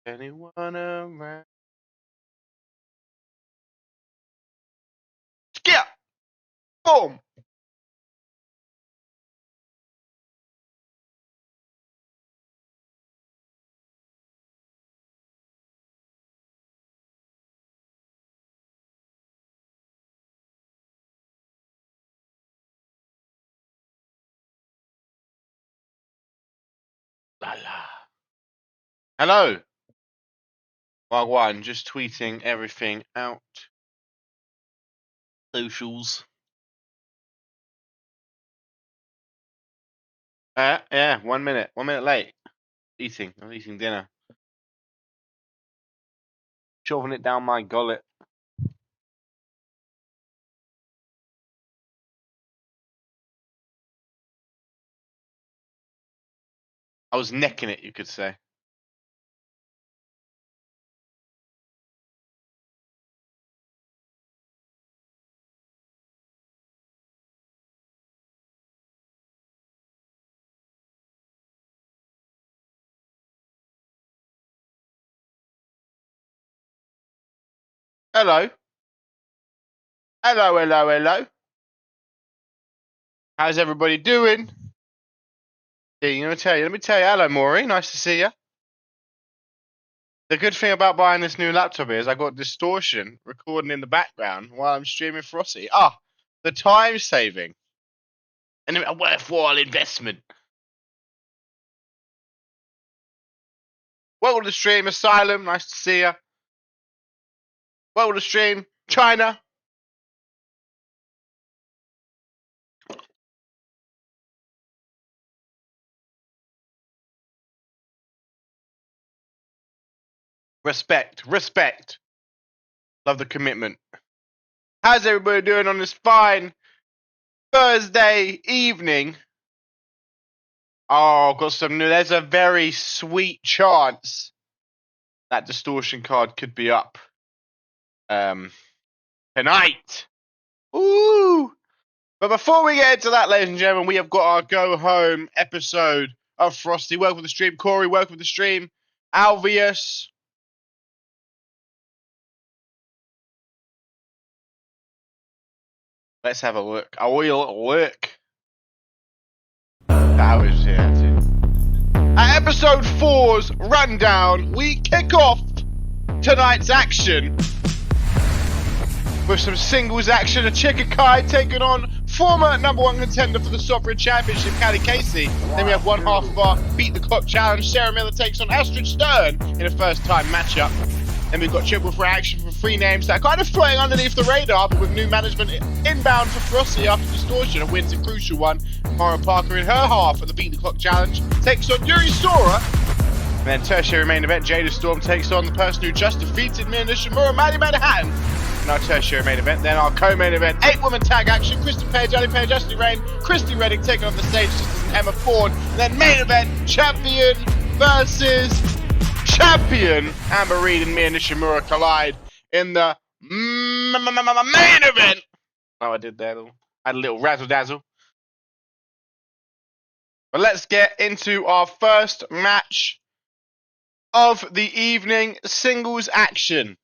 Anyone around? Yeah! Boom! La la. Hello! Wagwan, just tweeting everything out. Socials. Yeah, 1 minute. 1 minute late. I'm eating dinner. Shoving it down my gullet. I was necking it, you could say. Hello. Hello. How's everybody doing? Yeah, let me tell you. Hello, Maury. Nice to see you. The good thing about buying this new laptop is I got distortion recording in the background while I'm streaming Ferocity. The time saving. And a worthwhile investment. Welcome to the stream, Asylum. Nice to see you. Welcome to the stream, China. Respect. Love the commitment. How's everybody doing on this fine Thursday evening? Oh, got some new. There's a very sweet chance that distortion card could be up tonight. Ooh! But before we get into that, ladies and gentlemen, we have got our go home episode of Frosty. Welcome to the stream, Corey. Welcome to the stream, Alvius. Let's have a look. A wheel look. That was too. At episode 4's rundown, we kick off tonight's action with some singles action. A Chikakai taking on former number 1 contender for the Sovereign Championship, Callie Casey. Then we have one half of our Beat the Clock challenge. Sarah Miller takes on Astrid Stern in a first time matchup. Then we've got triple for action for 3 names that are kind of floating underneath the radar, but with new management inbound for Ferocity after Distortion and wins a crucial one. Mara Parker in her half of the Beat the Clock challenge takes on Yuri Sora. And then tertiary main event, Jada Storm takes on the person who just defeated Mia Nishimura, Maddie Manhattan. In our tertiary main event, then our co-main event, 8-woman tag action, Kristen Page, Ali Page, Ashley Rain, Christy Reddick taking on the stage just as an Emma Ford. And then main event, champion versus champion. Amber Reed and Mia Nishimura collide in the main event. Oh, I did that. I had a little razzle dazzle. But let's get into our first match of the evening, singles action.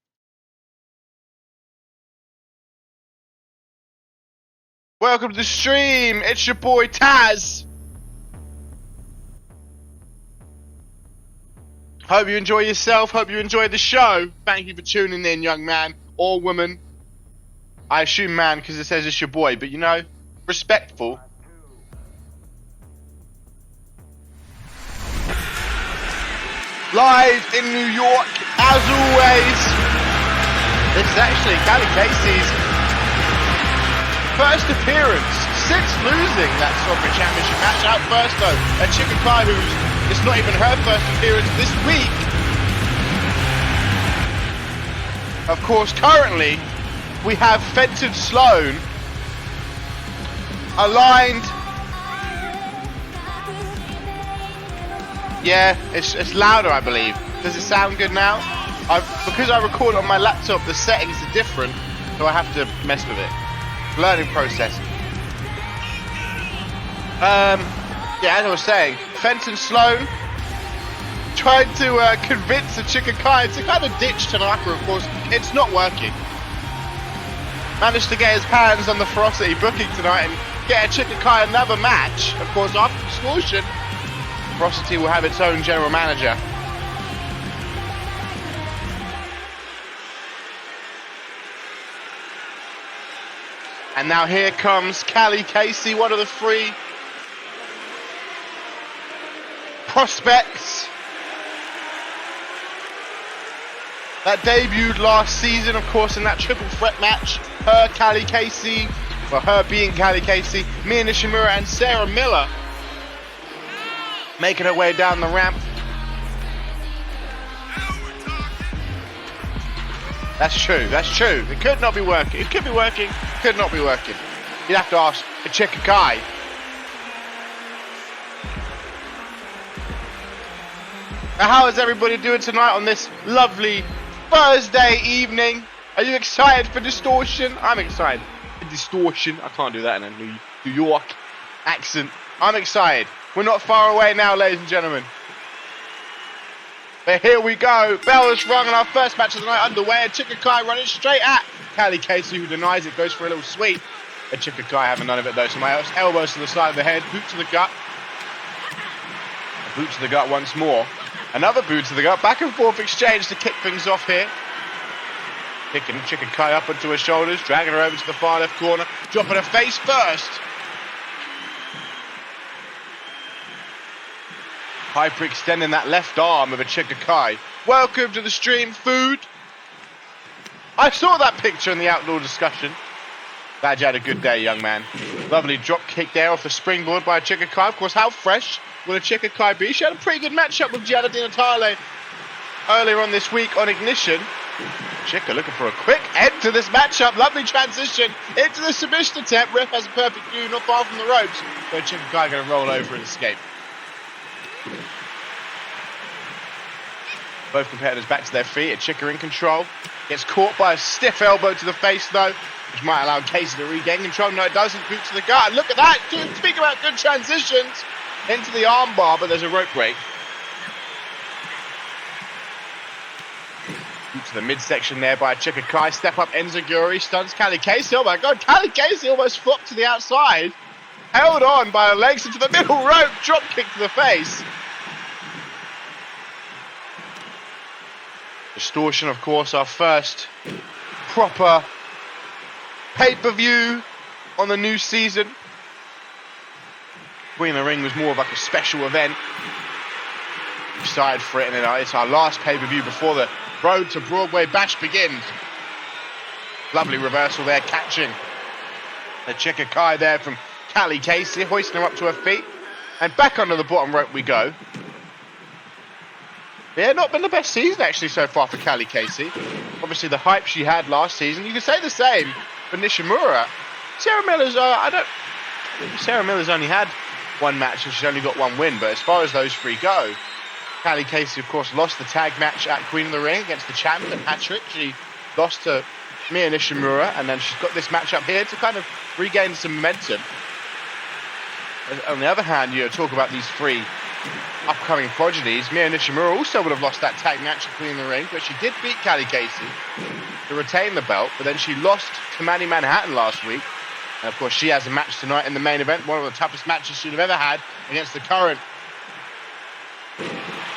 Welcome to the stream. It's your boy Taz. Hope you enjoy yourself. Hope you enjoy the show. Thank you for tuning in, young man or woman. I assume man because it says it's your boy, but you know, respectful. Live in New York, as always. This is actually Callie Casey's first appearance since losing that Sovereign Championship match. Out first though, a Chikakai it's not even her first appearance this week. Of course, currently we have Fenton Sloan aligned. Yeah, it's louder, I believe. Does it sound good now? Because I record on my laptop, the settings are different, so I have to mess with it. Learning process. Yeah, as I was saying, Fenton Sloan, trying to convince the Chika Kai to kind of ditch Tanaka, of course. It's not working. Managed to get his hands on the Ferocity booking tonight and get a Chika Kai another match. Of course, after Distortion, Ferocity will have its own general manager. And now here comes Callie Casey, one of the 3 prospects that debuted last season, of course, in that triple threat match. Her, Callie Casey, well, her being Callie Casey, Mia Nishimura and Sarah Miller making her way down the ramp. That's true, that's true. It could not be working. It could be working, could not be working. You'd have to ask a Chika Kai. Now, how is everybody doing tonight on this lovely Thursday evening? Are you excited for Distortion? I'm excited for Distortion. I can't do that in a New York accent. I'm excited. We're not far away now, ladies and gentlemen. But here we go. Bell is rung and our first match of the night underway. And Chika Kai running straight at Callie Casey, who denies it, goes for a little sweep. And Chika Kai having none of it though. So my elbows to the side of the head, boot to the gut. A boot to the gut once more. Another boot to the gut. Back and forth exchange to kick things off here. Kicking Chika Kai up onto her shoulders, dragging her over to the far left corner, dropping her face first. Hyperextending that left arm of a Chika Kai. Welcome to the stream, Food. I saw that picture in the outdoor discussion. Glad you had a good day, young man. Lovely drop kick there off the springboard by a Chika Kai. Of course, how fresh will a Chika Kai be? She had a pretty good matchup with Gianna Di Natale earlier on this week on Ignition. Chika looking for a quick end to this matchup. Lovely transition into the submission attempt. Ref has a perfect view, not far from the ropes. So Chika Kai going to roll over and escape. Both competitors back to their feet. A Chika in control. Gets caught by a stiff elbow to the face though, which might allow Casey to regain control. No, it doesn't. Boot to the gut. Look at that. Speaking about good transitions into the armbar, but there's a rope break. To the midsection there by Chika Kai. Step up Enziguri. Stuns Callie Casey. Oh my god. Callie Casey almost flopped to the outside. Held on by her legs into the middle rope. Drop kick to the face. Distortion, of course, our first proper pay-per-view on the new season. Queen of the Ring was more of like a special event. Excited for it, and it's our last pay-per-view before the Road to Broadway Bash begins. Lovely reversal there, catching the Chika Kai there from Callie Casey, hoisting her up to her feet. And back under the bottom rope we go. Yeah, not been the best season actually so far for Callie Casey. Obviously the hype she had last season. You can say the same for Nishimura. Sarah Miller's only had one match and she's only got one win. But as far as those 3 go, Callie Casey, of course, lost the tag match at Queen of the Ring against the champion, Patrick. She lost to Mia Nishimura, and then she's got this match up here to kind of regain some momentum. On the other hand, you talk about these 3 upcoming prodigies. Mia Nishimura also would have lost that tag match at Queen of the Ring, but she did beat Callie Casey to retain the belt, but then she lost to Manny Manhattan last week. And of course, she has a match tonight in the main event, one of the toughest matches she'd have ever had against the current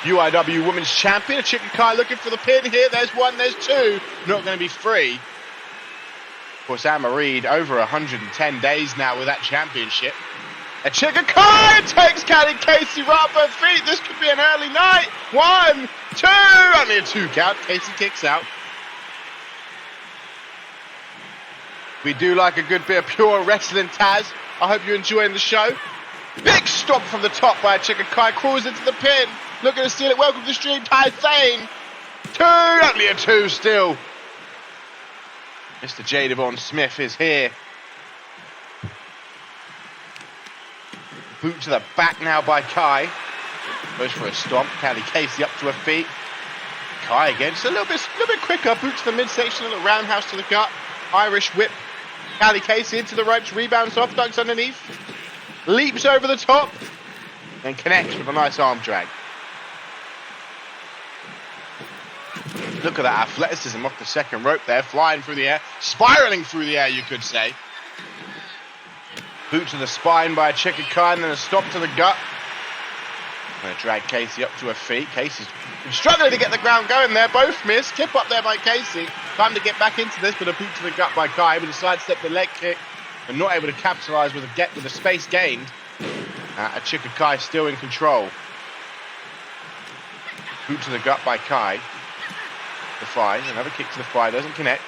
UIW Women's Champion. Chika Kai looking for the pin here. There's 1, there's 2. Not going to be 3. Of course, Amma Reed over 110 days now with that championship. And Chika Kai takes Callie Casey right off her feet. This could be an early night. 1, 2. Only a 2 count. Casey kicks out. We do like a good bit of pure wrestling, Taz. I hope you're enjoying the show. Big stop from the top by Chika Kai. Crawls into the pin. Looking to steal it. Welcome to the stream, Ty Thane. 2. Only a 2 still. Mr. J. Devon Smith is here. Boot to the back now by Kai. Goes for a stomp. Callie Casey up to her feet. Kai again. Just a little bit quicker. Boot to the midsection. A little roundhouse to the gut. Irish whip. Callie Casey into the ropes. Rebounds off. Dunks underneath. Leaps over the top. And connects with a nice arm drag. Look at that athleticism off the second rope there, flying through the air, spiraling through the air, you could say. Boot to the spine by Chika Kai, and then a stop to the gut. Going to drag Casey up to her feet. Casey's been struggling to get the ground going there. Both missed. Kip up there by Casey. Time to get back into this, but a boot to the gut by Kai. Able to sidestep the leg kick, but not able to capitalise with the space gained. Chika Kai still in control. Boot to the gut by Kai. The thigh, another kick to the thigh, doesn't connect.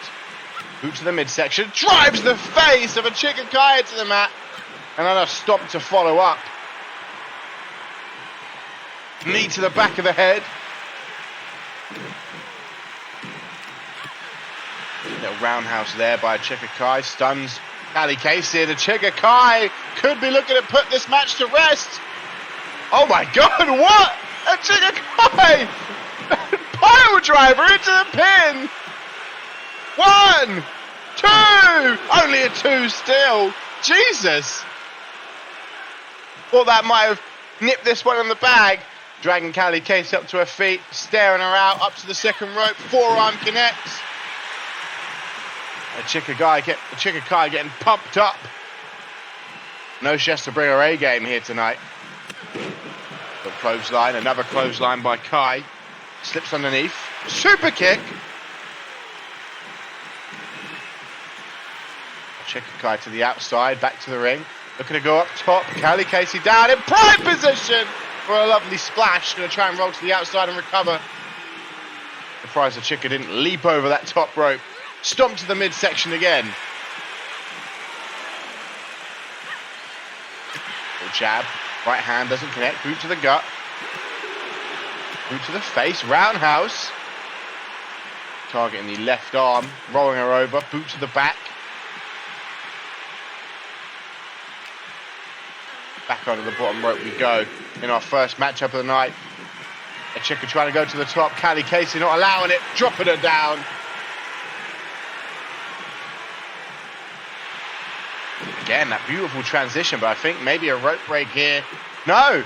Boot to the midsection, drives the face of a Chika Kai into the mat. And then a stop to follow up. Knee to the back of the head. Little roundhouse there by Chika Kai, stuns Callie Casey. The Chika Kai could be looking to put this match to rest. Oh my God, what? A Chika Kai! Pile driver into the pin. 1, 2, only a 2 still. Jesus. Thought that might have nipped this one in the bag. Dragging Callie Casey up to her feet, staring her out, up to the second rope, forearm connects. A Chika Kai getting pumped up. No, she has to bring her A game here tonight. But clothesline, another clothesline by Kai. Slips underneath. Super kick. Chika Kai to the outside, back to the ring. Looking to go up top. Callie Casey down in prime position for a lovely splash. Going to try and roll to the outside and recover. Surprised the Chika didn't leap over that top rope. Stomp to the midsection again. Little jab. Right hand doesn't connect. Boot to the gut. Boot to the face. Roundhouse. Targeting the left arm. Rolling her over. Boot to the back. Back onto the bottom rope we go in our first matchup of the night. A Chika trying to go to the top. Callie Casey not allowing it. Dropping her down. Again, that beautiful transition, but I think maybe a rope break here. No!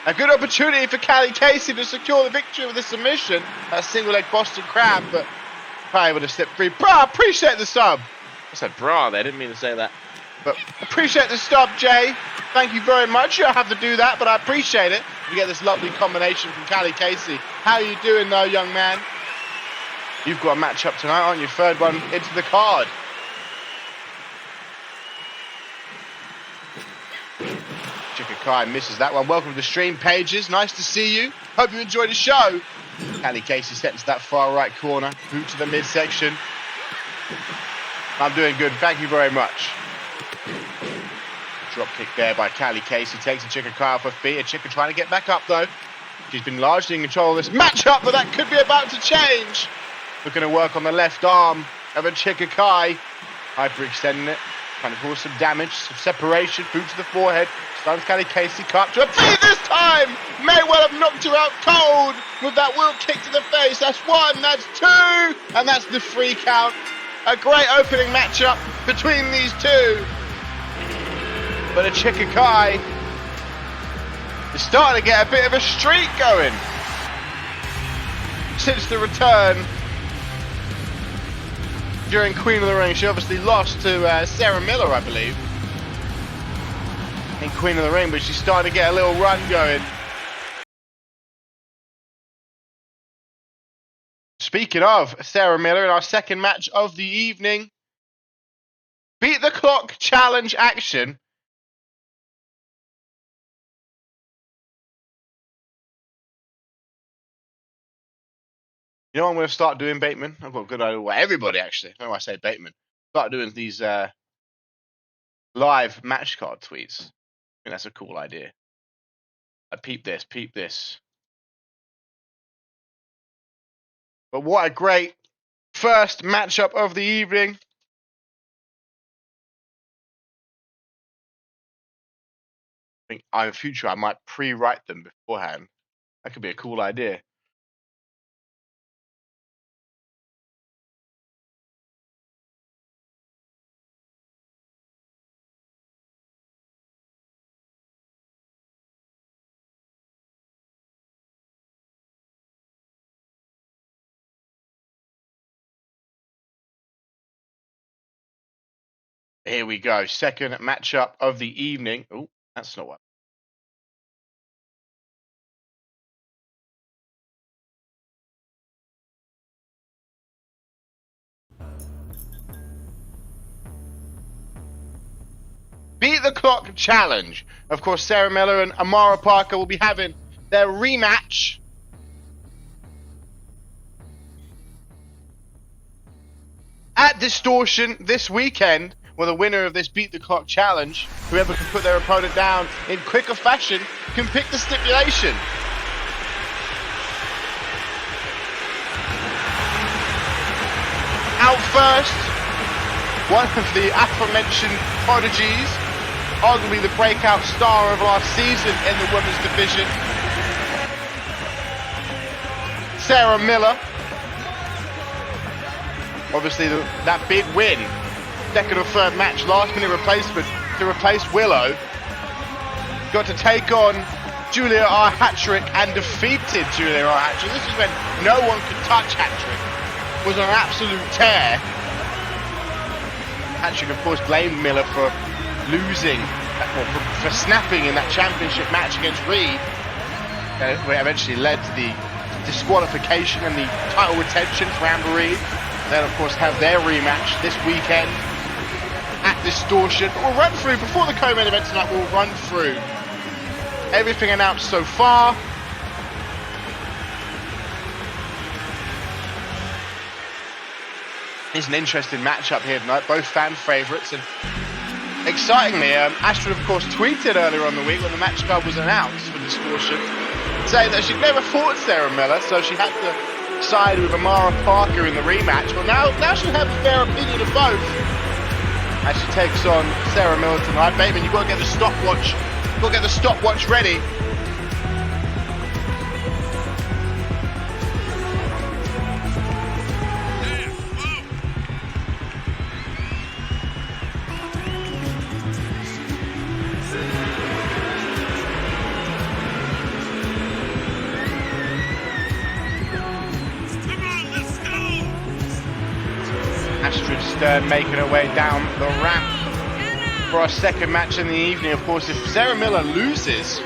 A good opportunity for Callie Casey to secure the victory with a submission. That single leg Boston Crab, but probably able to slip free. Brah, appreciate the sub. I said brah there, didn't mean to say that. But appreciate the stop, Jay. Thank you very much. You don't have to do that, but I appreciate it. You get this lovely combination from Callie Casey. How are you doing, though, young man? You've got a match-up tonight, aren't you? Third one into the card. Chika Kai misses that one. Welcome to the stream, Pages. Nice to see you. Hope you enjoyed the show. Callie Casey steps to that far right corner. Boot to the midsection. I'm doing good. Thank you very much. Drop kick there by Callie Casey. Takes a Chika Kai off her feet. A Chika trying to get back up, though. She's been largely in control of this matchup, but that could be about to change. Looking to work on the left arm of a Chika Kai. Hyperextending it. Trying to cause some damage, some separation. Boot to the forehead. Stuns Callie Casey. Cut to a feet this time. May well have knocked her out cold with that wheel kick to the face. That's 1. That's 2. And that's the 3 count. A great opening matchup between these two. But a Chika Kai is starting to get a bit of a streak going since the return during Queen of the Ring. She obviously lost to Sarah Miller, I believe, in Queen of the Ring, but she's starting to get a little run going. Speaking of Sarah Miller, in our second match of the evening, Beat the Clock Challenge action. You know what I'm going to start doing, Bateman? I've got a good idea. Well, everybody, actually. I don't know why I say Bateman. Start doing these live match card tweets. I think that's a cool idea. Peep this, peep this. But what a great first matchup of the evening. I think in future I might pre-write them beforehand. That could be a cool idea. Here we go. Second matchup of the evening. Oh, that's not what. Beat the Clock Challenge. Of course, Sarah Miller and Amara Parker will be having their rematch. At Distortion this weekend, where the winner of this Beat the Clock Challenge, whoever can put their opponent down in quicker fashion, can pick the stipulation. Out first, one of the aforementioned prodigies, arguably the breakout star of last season in the women's division, Sarah Miller. Obviously, that big win, second or third match, last-minute replacement to replace Willow. Got to take on Julia R. Hattrick and defeated Julia R. Hattrick. This is when no one could touch Hattrick. Was on an absolute tear. Hattrick, of course, blamed Miller for losing, for snapping in that championship match against Reed. Where it eventually led to the disqualification and the title retention for Amber Reed. They'll, of course, have their rematch this weekend at Distortion. But we'll run through, before the co-main event tonight, we'll run through everything announced so far. It's an interesting matchup here tonight, both fan favourites. And excitingly, Astrid, of course, tweeted earlier on the week when the match card was announced for Distortion, saying that she'd never fought Sarah Miller, so she had to side with Amara Parker in the rematch. Well, now she'll have a fair opinion of both as she takes on Sarah Miller tonight. Bateman, you've got to get the stopwatch. You've got to get the stopwatch ready. Astrid Stern making her way down the ramp for our second match in the evening. Of course, if Sarah Miller loses,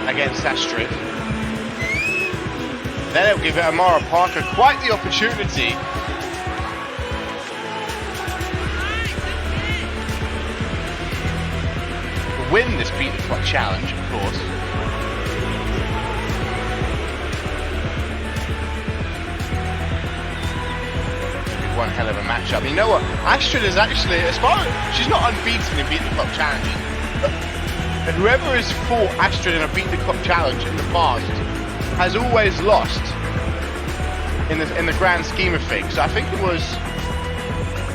against Astrid, then it'll give Amara Parker quite the opportunity to win this Beat the Clock Challenge, of course. One hell of a matchup. You know what? Astrid is actually, as far as she's not unbeaten in Beat the Clock challenges, but whoever has fought Astrid in a Beat the Clock challenge in the past has always lost in the grand scheme of things. So I think it was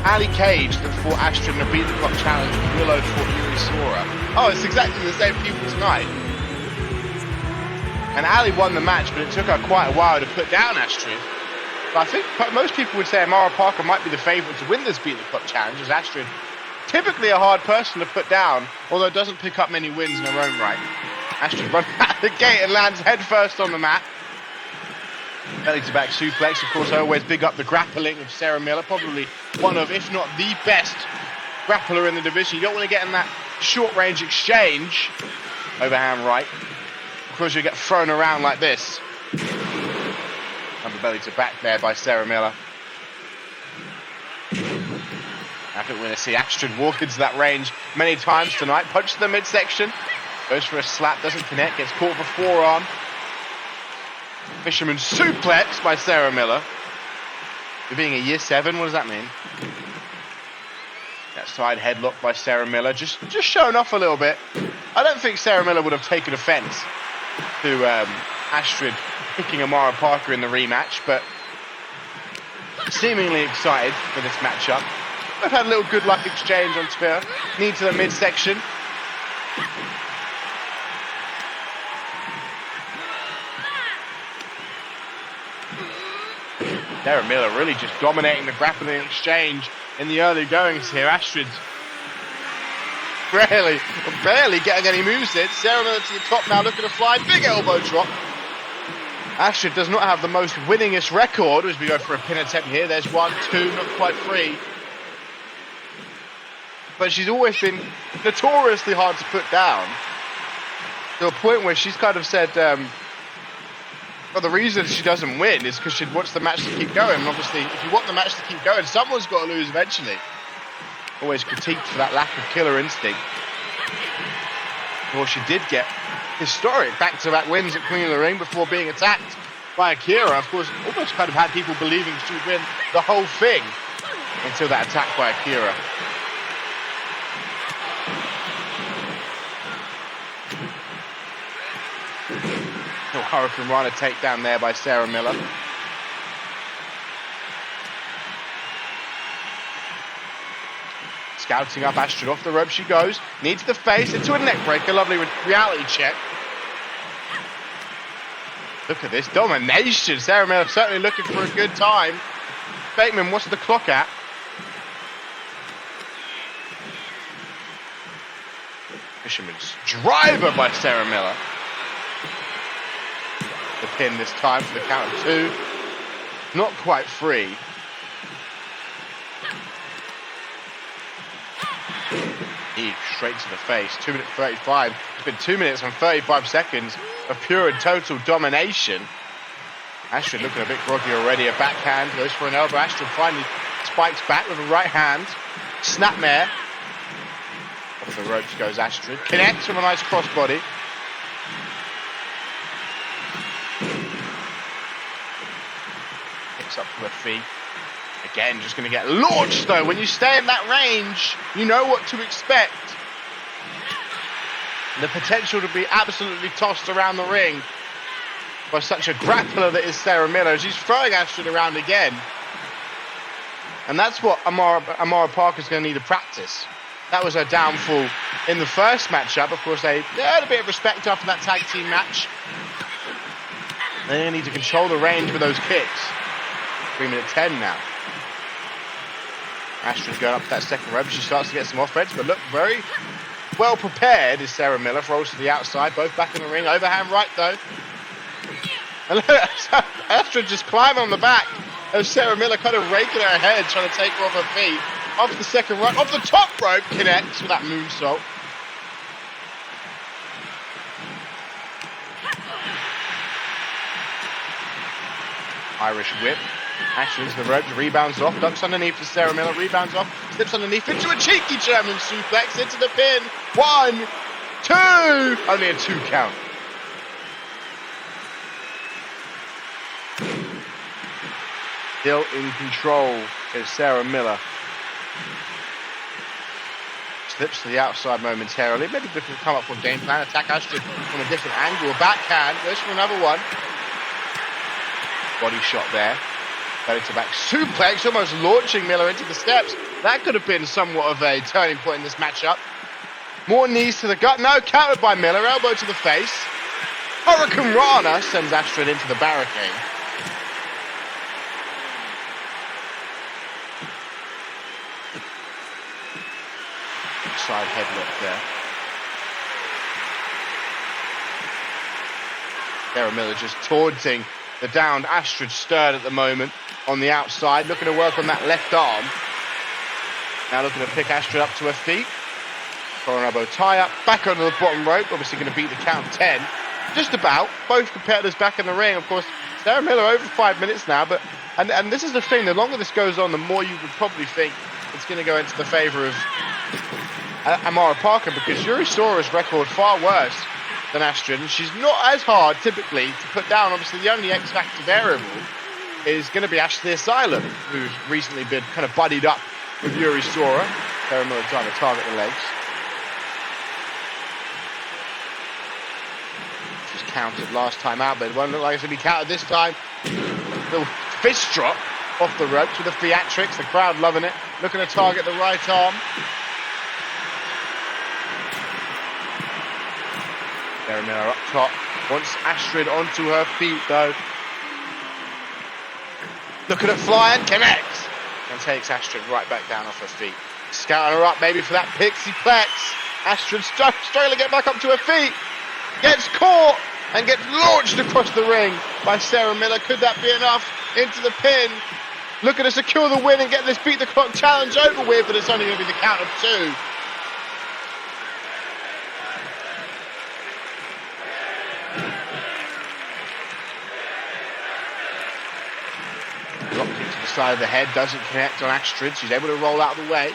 Ali Cage that fought Astrid in a Beat the Clock challenge, and Willow fought Yuri Sora. Oh, it's exactly the same people tonight. And Ali won the match, but it took her quite a while to put down Astrid. But I think most people would say Amara Parker might be the favourite to win this Beat the Clock challenge, as Astrid, typically a hard person to put down, although doesn't pick up many wins in her own right. Astrid runs out the gate and lands headfirst on the mat. Belly to back suplex. Of course, I always big up the grappling of Sarah Miller, probably one of, if not the best grappler in the division. You don't want to get in that short range exchange, overhand right, because you get thrown around like this. Belly to back there by Sarah Miller. I think we're going to see Astrid walk into that range many times tonight. Punch to the midsection. Goes for a slap, doesn't connect, gets caught for forearm. Fisherman suplex by Sarah Miller. For being a year 7, what does that mean? That side headlock by Sarah Miller. Just showing off a little bit. I don't think Sarah Miller would have taken offense to Astrid picking Amara Parker in the rematch, but seemingly excited for this matchup. They've had a little good luck exchange on Twitter. Knee to the midsection. Sarah Miller really just dominating the grappling exchange in the early goings here. Astrid's barely getting any moves in. Sarah Miller to the top now, looking to fly. Big elbow drop. Astrid does not have the most winningest record as we go for a pin attempt here. There's 1, 2, not quite 3. But she's always been notoriously hard to put down. To a point where she's kind of said, well, the reason she doesn't win is because she wants the match to keep going. And obviously, if you want the match to keep going, someone's got to lose eventually. Always critiqued for that lack of killer instinct. Well, she did get historic back-to-back wins at Queen of the Ring before being attacked by Akira. Of course, almost kind of had people believing she would win the whole thing until that attack by Akira. Hurricane Rana takedown there by Sarah Miller. Scouting up Astrid, off the rope she goes. Needs the face into a neck breaker. Lovely reality check. Look at this domination. Sarah Miller certainly looking for a good time. Bateman, what's the clock at? Fisherman's driver by Sarah Miller. The pin this time for the count of 2. Not quite 3. Knee straight to the face. 2 minutes 35. It's been 2 minutes and 35 seconds of pure and total domination. Astrid looking a bit groggy already. A backhand goes for an elbow. Astrid finally spikes back with a right hand. Snapmare. Off the ropes goes Astrid. Connects with a nice crossbody. Up to her feet. Again, just going to get launched though. When you stay in that range, you know what to expect. The potential to be absolutely tossed around the ring by such a grappler that is Sarah Miller. She's throwing Astrid around again. And that's what Amara Parker's going to need to practice. That was her downfall in the first matchup. Of course, they had a bit of respect after that tag team match. They're going to need to control the range with those kicks. 3 minute 10 now. Astrid's going up to that second rope. She starts to get some offense, but look, very well prepared is Sarah Miller. Rolls to the outside, both back in the ring. Overhand right though. And look, Astrid just climbing on the back of Sarah Miller, kind of raking her head, trying to take her off her feet. Off the second rope, off the top rope, connects with that moonsault. Irish whip. Astrid into the ropes, rebounds off, ducks underneath for Sarah Miller, rebounds off, slips underneath into a cheeky German suplex, into the pin. 1, 2, only a 2 count. Still in control is Sarah Miller. Slips to the outside momentarily, maybe looking to come up with a game plan, attack Astrid from a different angle, a backhand, goes for another one. Body shot there. Belly to back suplex, almost launching Miller into the steps. That could have been somewhat of a turning point in this matchup. More knees to the gut. No, countered by Miller. Elbow to the face. Hurricane Rana sends Astrid into the barricade. Side headlock there. Sarah Miller just taunting the downed Astrid Stern at the moment on the outside, looking to work on that left arm. Now looking to pick Astrid up to her feet. For an elbow tie up, back onto the bottom rope, obviously going to beat the count 10. Just about, both competitors back in the ring. Of course, Sarah Miller over 5 minutes now, but and this is the thing, the longer this goes on, the more you would probably think it's going to go into the favour of Amara Parker, because Yuri Sora's record far worse than Astrid, and she's not as hard typically to put down. Obviously, the only X Factor variable is going to be Ashley Asylum, who's recently been kind of buddied up with Yuri Sora. Sarah Miller trying to target the legs. She was counted last time out, but it won't look like it's going to be counted this time. Little fist drop off the ropes with the theatrics. The crowd loving it. Looking to target the right arm. Sarah Miller up top, wants Astrid onto her feet though. Look at her fly and connects. And takes Astrid right back down off her feet. Scouting her up maybe for that pixie plex. Astrid struggling to get back up to her feet. Gets caught. and gets launched across the ring by Sarah Miller. Could that be enough? Into the pin. Looking to secure the win and get this beat the clock challenge over with, but it's only going to be the count of 2. Drop kick to the side of the head, doesn't connect on Astrid. She's able to roll out of the way.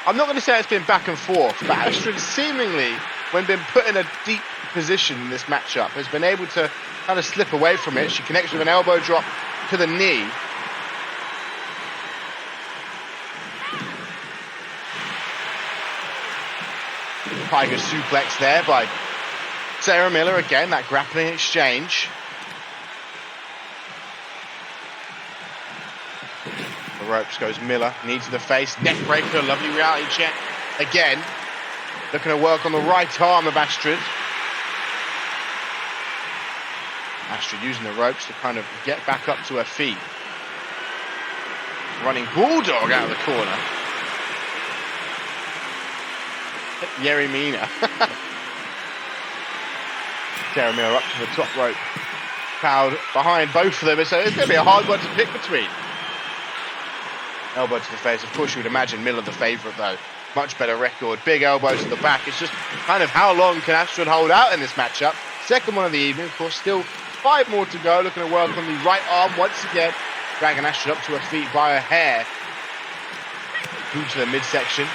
I'm not going to say it's been back and forth, but Astrid seemingly, when been put in a deep position in this matchup, has been able to kind of slip away from it. She connects with an elbow drop to the knee. Tiger suplex there by Sarah Miller. Again, that grappling exchange. The ropes goes Miller, knee to the face, neck breaker, lovely reality check. Again, looking to work on the right arm of Astrid. Astrid using the ropes to kind of get back up to her feet. Running bulldog out of the corner. Yeri Mina. Sarah Miller up to the top rope. Crowd behind both of them, so it's going to be a hard one to pick between. Elbow to the face. Of course, you would imagine Miller the favourite, though. Much better record. Big elbows to the back. It's just kind of how long can Astrid hold out in this matchup. Second one of the evening. Of course, still 5 more to go. Looking to work on the right arm once again. Dragging Astrid up to her feet by her hair. Through to the midsection.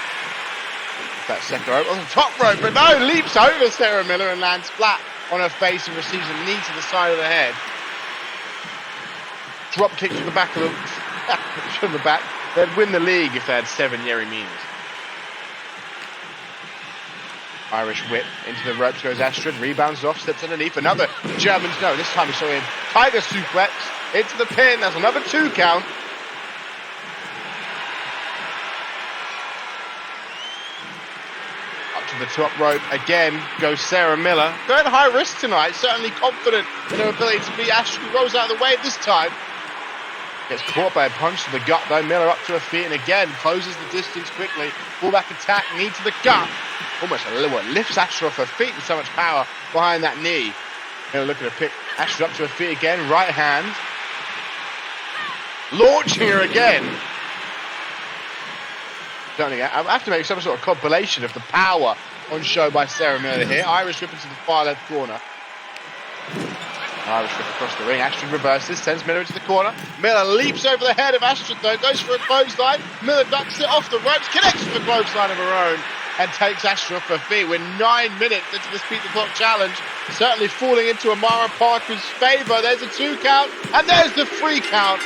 That second rope on the top rope, but no, leaps over Sarah Miller and lands flat on her face and receives a knee to the side of the head. Drop kick to the back of from the back. They'd win the league if they had 7 Yeri Minas. Irish whip into the ropes goes Astrid, rebounds off, steps underneath. Another German, no, this time we saw him Tiger suplex into the pin. That's another 2 count. To the top rope again goes Sarah Miller. Going high risk tonight, certainly confident in her ability to beat Astrid. Rolls out of the way this time. Gets caught by a punch to the gut though. Miller up to her feet and again closes the distance quickly. Fullback attack, knee to the gut. Almost a little one. Lifts Astrid off her feet with so much power behind that knee. Miller looking to pick Astrid up to her feet again. Right hand. Launching her again. I have to make some sort of compilation of the power on show by Sarah Miller here. Irish whip into the far left corner. Irish whip across the ring. Astrid reverses, sends Miller into the corner. Miller leaps over the head of Astrid though, goes for a clothesline. Miller ducks it off the ropes, connects with a clothesline of her own, and takes Astrid off her feet. We're 9 minutes into this beat the clock challenge. Certainly falling into Amara Parker's favour. There's a 2 count, and there's the 3 count.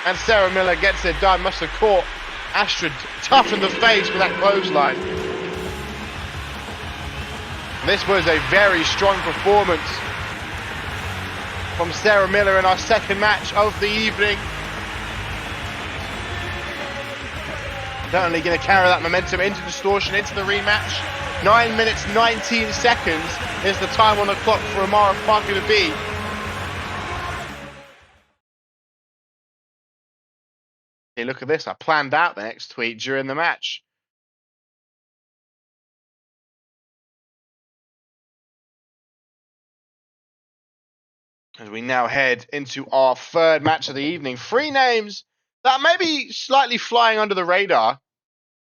And Sarah Miller gets it done. Must have caught Astrid tough in the face with that clothesline. This was a very strong performance from Sarah Miller in our second match of the evening. Certainly going to carry that momentum into Distortion, into the rematch. 9 minutes, 19 seconds is the time on the clock for Amara Parker to beat. Hey, look at this. I planned out the next tweet during the match. As we now head into our third match of the evening. 3 names that may be slightly flying under the radar.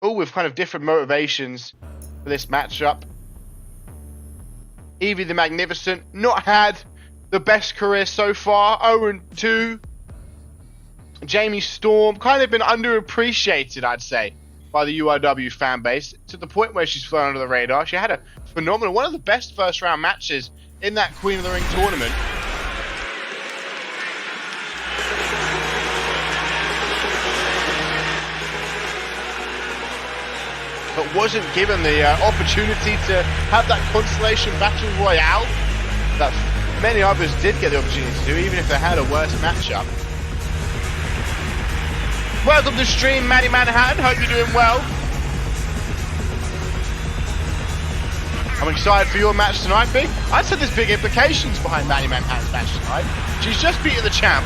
All with kind of different motivations for this matchup. Evie the Magnificent, not had the best career so far. 0-2. Jamie Storm, kind of been underappreciated, I'd say, by the UIW fan base, to the point where she's flown under the radar. She had a phenomenal, one of the best first round matches in that Queen of the Ring tournament. But wasn't given the opportunity to have that Constellation Battle Royale that many others did get the opportunity to do, even if they had a worse matchup. Welcome to the stream, Maddie Manhattan. Hope you're doing well. I'm excited for your match tonight, Big. I'd say there's big implications behind Maddie Manhattan's match tonight. She's just beaten the champ.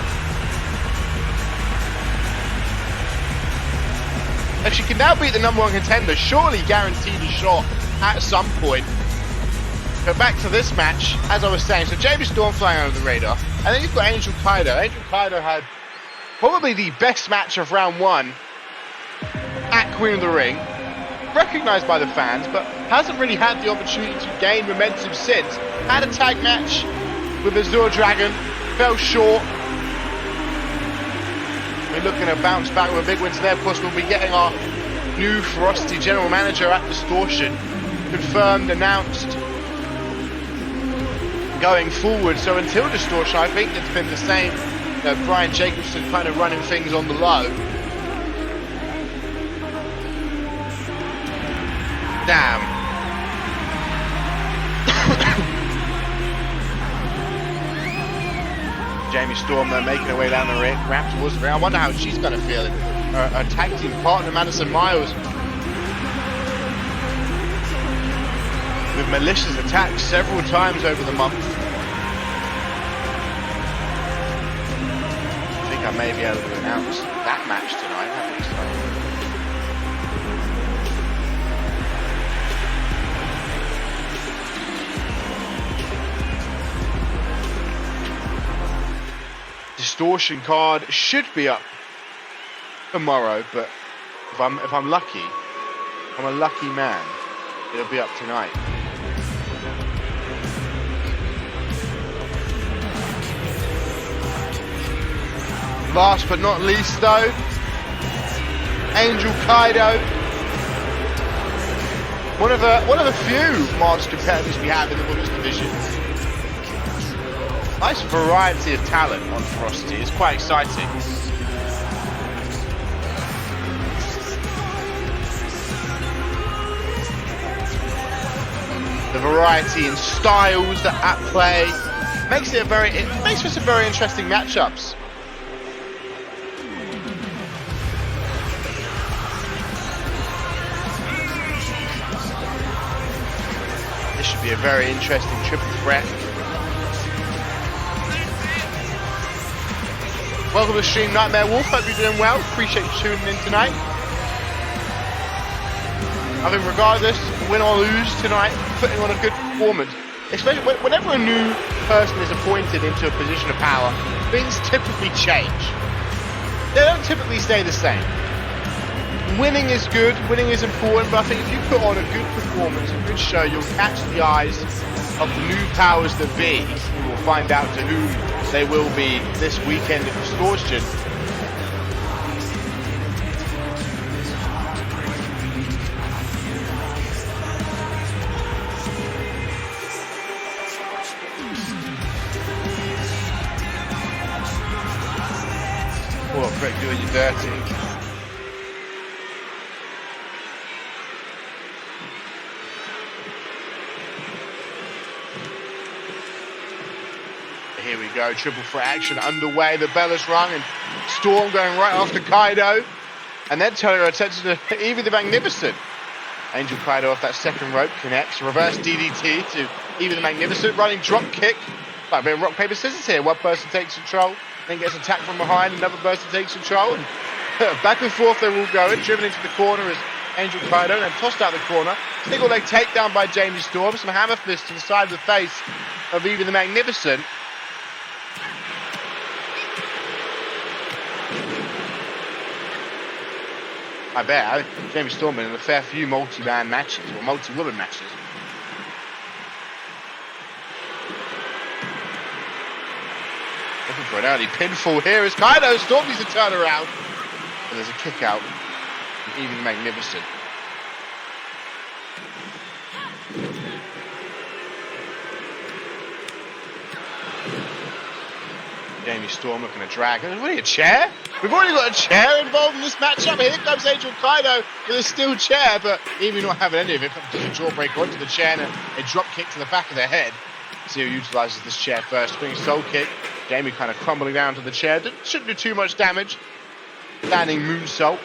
If she can now beat the #1 contender, surely guaranteed a shot at some point But back to this match, as I was saying, so Jamie Storm flying under the radar, and then you've got Angel Kaido. Angel Kaido had probably the best match of round 1 at Queen of the Ring, recognised by the fans, but hasn't really had the opportunity to gain momentum since. Had a tag match with Azure Dragon, fell short. We're looking to bounce back with a big win today. Of course, we'll be getting our new Ferocity general manager at Distortion confirmed, announced, going forward. So until Distortion, I think it's been the same. Brian Jacobson kind of running things on the low. Damn. Jamie Storm making her way down the ramp towards the ring. I wonder how she's going to feel it. Her tag team partner, Madison Miles, with malicious attacks several times over the month. I think I may be able to announce that match tonight. That'd be exciting. Distortion card should be up tomorrow, but if I'm lucky, I'm a lucky man, it'll be up tonight. Last but not least though, Angel Kaido. One of the few masked competitors we have in the women's division. Nice variety of talent on Ferocity. It's quite exciting. The variety in styles that at play makes for some very interesting matchups. This should be a very interesting triple threat. Welcome to the stream, Nightmare Wolf. Hope you're doing well. Appreciate you tuning in tonight. I think regardless, win or lose tonight, putting on a good performance. Especially whenever a new person is appointed into a position of power, things typically change. They don't typically stay the same. Winning is good, winning is important, but I think if you put on a good performance, a good show, you'll catch the eyes of the new powers that be. You will find out to whom they will be this weekend at Distortion. Oh, Craig doing you dirty. Here we go, triple threat action underway. The bell has rung and Storm going right after Kaido. And then turning her attention to Evie the Magnificent. Angel Kaido off that second rope, connects. Reverse DDT to Evie the Magnificent. Running drop kick. Like a bit of rock, paper, scissors here. One person takes control, then gets attacked from behind. Another person takes control. And back and forth they're all going. Driven into the corner as Angel Kaido, and then tossed out the corner. Single leg takedown by Jamie Storm. Some hammer fist to the side of the face of Evie the Magnificent. I bet Jamie Storm in a fair few multi-man matches or multi-woman matches. Looking for an early pinfall here as Kaido. Storm needs to turn around. And there's a kick out from Evie the Magnificent. Jamie Storm looking to drag. What are you, a chair? We've already got a chair involved in this matchup. Here comes Angel Kaido with a steel chair, but Evie not having any of it. Comes to the jawbreaker onto the chair and a drop kick to the back of the head. See who utilises this chair first. Spinning soul kick. Jamie kind of crumbling down to the chair. Shouldn't do too much damage. Landing moonsault.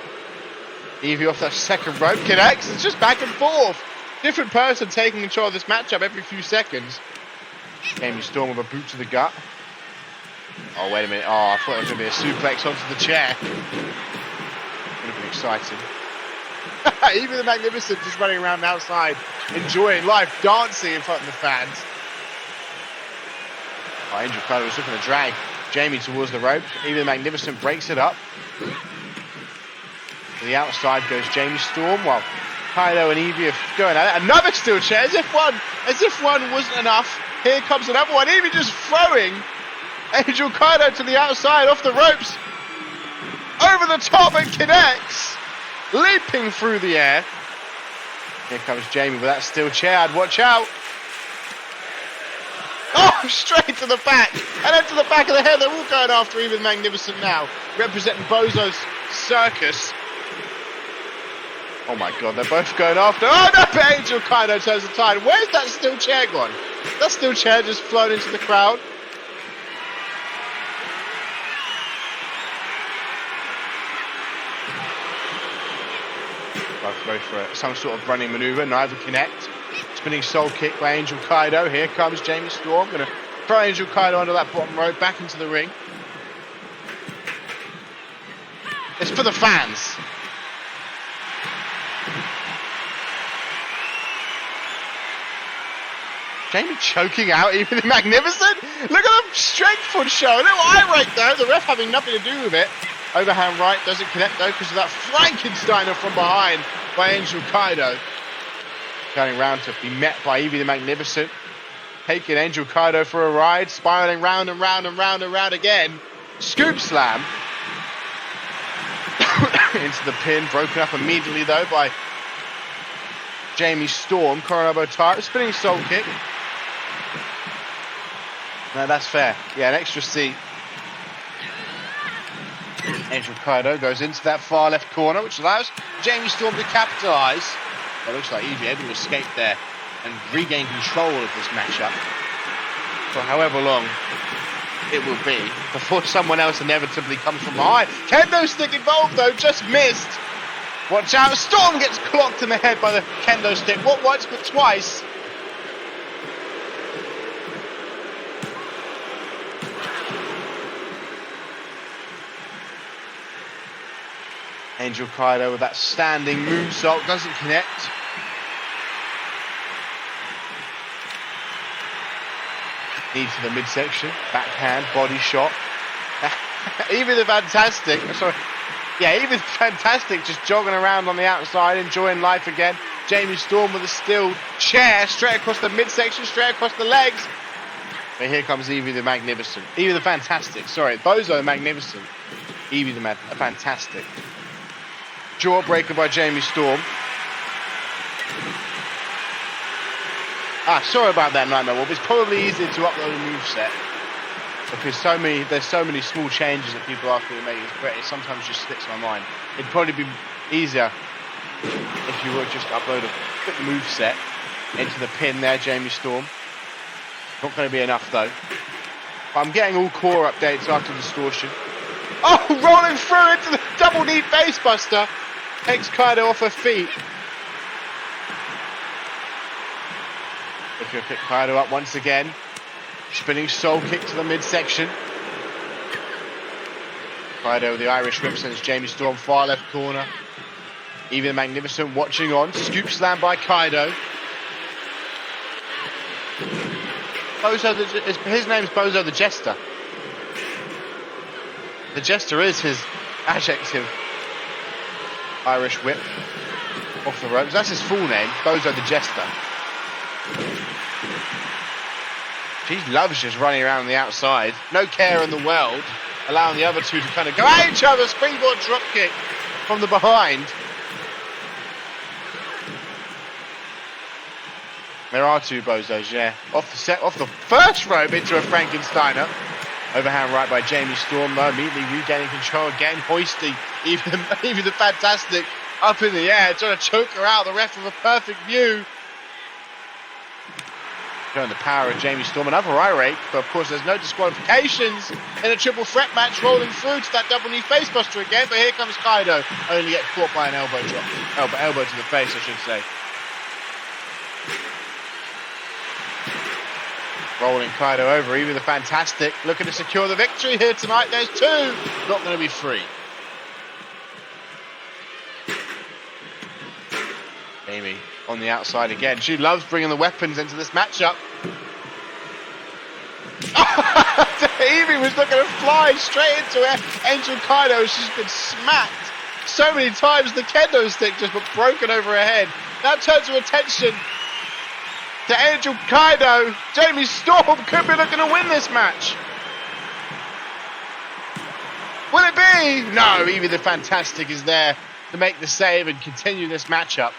Evie off that second rope. Connects. It's just back and forth. Different person taking control of this matchup every few seconds. Jamie Storm with a boot to the gut. Oh, wait a minute. Oh, I thought it was going to be a suplex onto the chair. Would have been exciting. Even the Magnificent just running around outside, enjoying life, dancing in front of the fans. Oh, Angel Kaido was looking to drag Jamie towards the rope. Even the Magnificent breaks it up. To the outside goes Jamie Storm, while Kaido and Evie are going at it. Another steel chair, as if one wasn't enough. Here comes another one. Evie just throwing Angel Kaido to the outside, off the ropes, over the top, and connects, leaping through the air. Here comes Jamie with that steel chair. I'd watch out. Oh, straight to the back, and then to the back of the head. They're all going after Even Magnificent now, representing Bozo's circus. Oh my God, they're both going after. Oh no, Angel Kaido turns the tide. Where's that steel chair gone? That steel chair just flown into the crowd. Both go for some sort of running maneuver, neither connect. Spinning soul kick by Angel Kaido. Here comes Jamie Storm. Going to throw Angel Kaido under that bottom rope, back into the ring. It's for the fans. Jamie choking out Even the Magnificent. Look at them strengthful show. A little eye rake though. The ref having nothing to do with it. Overhand right doesn't connect though because of that Frankensteiner from behind by Angel Kaido. Going round to be met by Evie the Magnificent. Taking Angel Kaido for a ride. Spiraling round and round and round and round again. Scoop slam. Into the pin. Broken up immediately though by Jamie Storm. Coronado tight. Spinning soul kick. No, that's fair. Yeah, an extra C. Angel Kaido goes into that far left corner, which allows Jamie Storm to capitalise. It looks like Evie able to escape there and regain control of this matchup for however long it will be before someone else inevitably comes from behind. Kendo stick involved though, just missed. Watch out, Storm gets clocked in the head by the kendo stick. What once but twice. Angel Kaido with that standing moonsault, doesn't connect. Knee to the midsection, backhand, body shot. Even the Fantastic, even Fantastic just jogging around on the outside, enjoying life again. Jamie Storm with a steel chair straight across the midsection, straight across the legs. But here comes Evie the Magnificent. Evie the Fantastic, Bozo the Magnificent. Evie the Fantastic. Jawbreaker by Jamie Storm. Sorry about that, Nightmare Wolf. It's probably easier to upload a moveset because there's so many small changes that people ask me to make. It sometimes just slips my mind. It'd probably be easier if you would just upload a quick moveset into the pin there, Jamie Storm. Not going to be enough though. But I'm getting all core updates after Distortion. Oh, rolling through into the double knee facebuster. Takes Kaido off her feet. Looking to pick Kaido up once again. Spinning soul kick to the midsection. Kaido with the Irish whip sends Jamie Storm far left corner. Even the Magnificent watching on. Scoop slam by Kaido. His name's Bozo the Jester. The Jester is his adjective. Irish whip off the ropes. That's his full name, Bozo the Jester. She loves just running around the outside. No care in the world. Allowing the other two to kind of go at each other. Springboard drop kick from the behind. There are two Bozos, yeah. Off the first rope into a Frankensteiner. Overhand right by Jamie Storm, though, immediately regaining control again, hoisting even the Fantastic up in the air, trying to choke her out. The ref with a perfect view. Showing the power of Jamie Storm, another eye rake, but of course there's no disqualifications in a triple threat match, rolling through to that double knee facebuster again, but here comes Kaido, only gets caught by an elbow drop. Elbow to the face, I should say. Rolling Kaido over, even the Fantastic looking to secure the victory here tonight. There's two, not going to be three. Jamie on the outside again. She loves bringing the weapons into this matchup. Evie was looking to fly straight into it. Angel Kaido, she's been smacked so many times. The kendo stick just got broken over her head. Now turns her attention to Angel Kaido. Jamie Storm could be looking to win this match. Will it be? No, Evie the Fantastic is there to make the save and continue this matchup.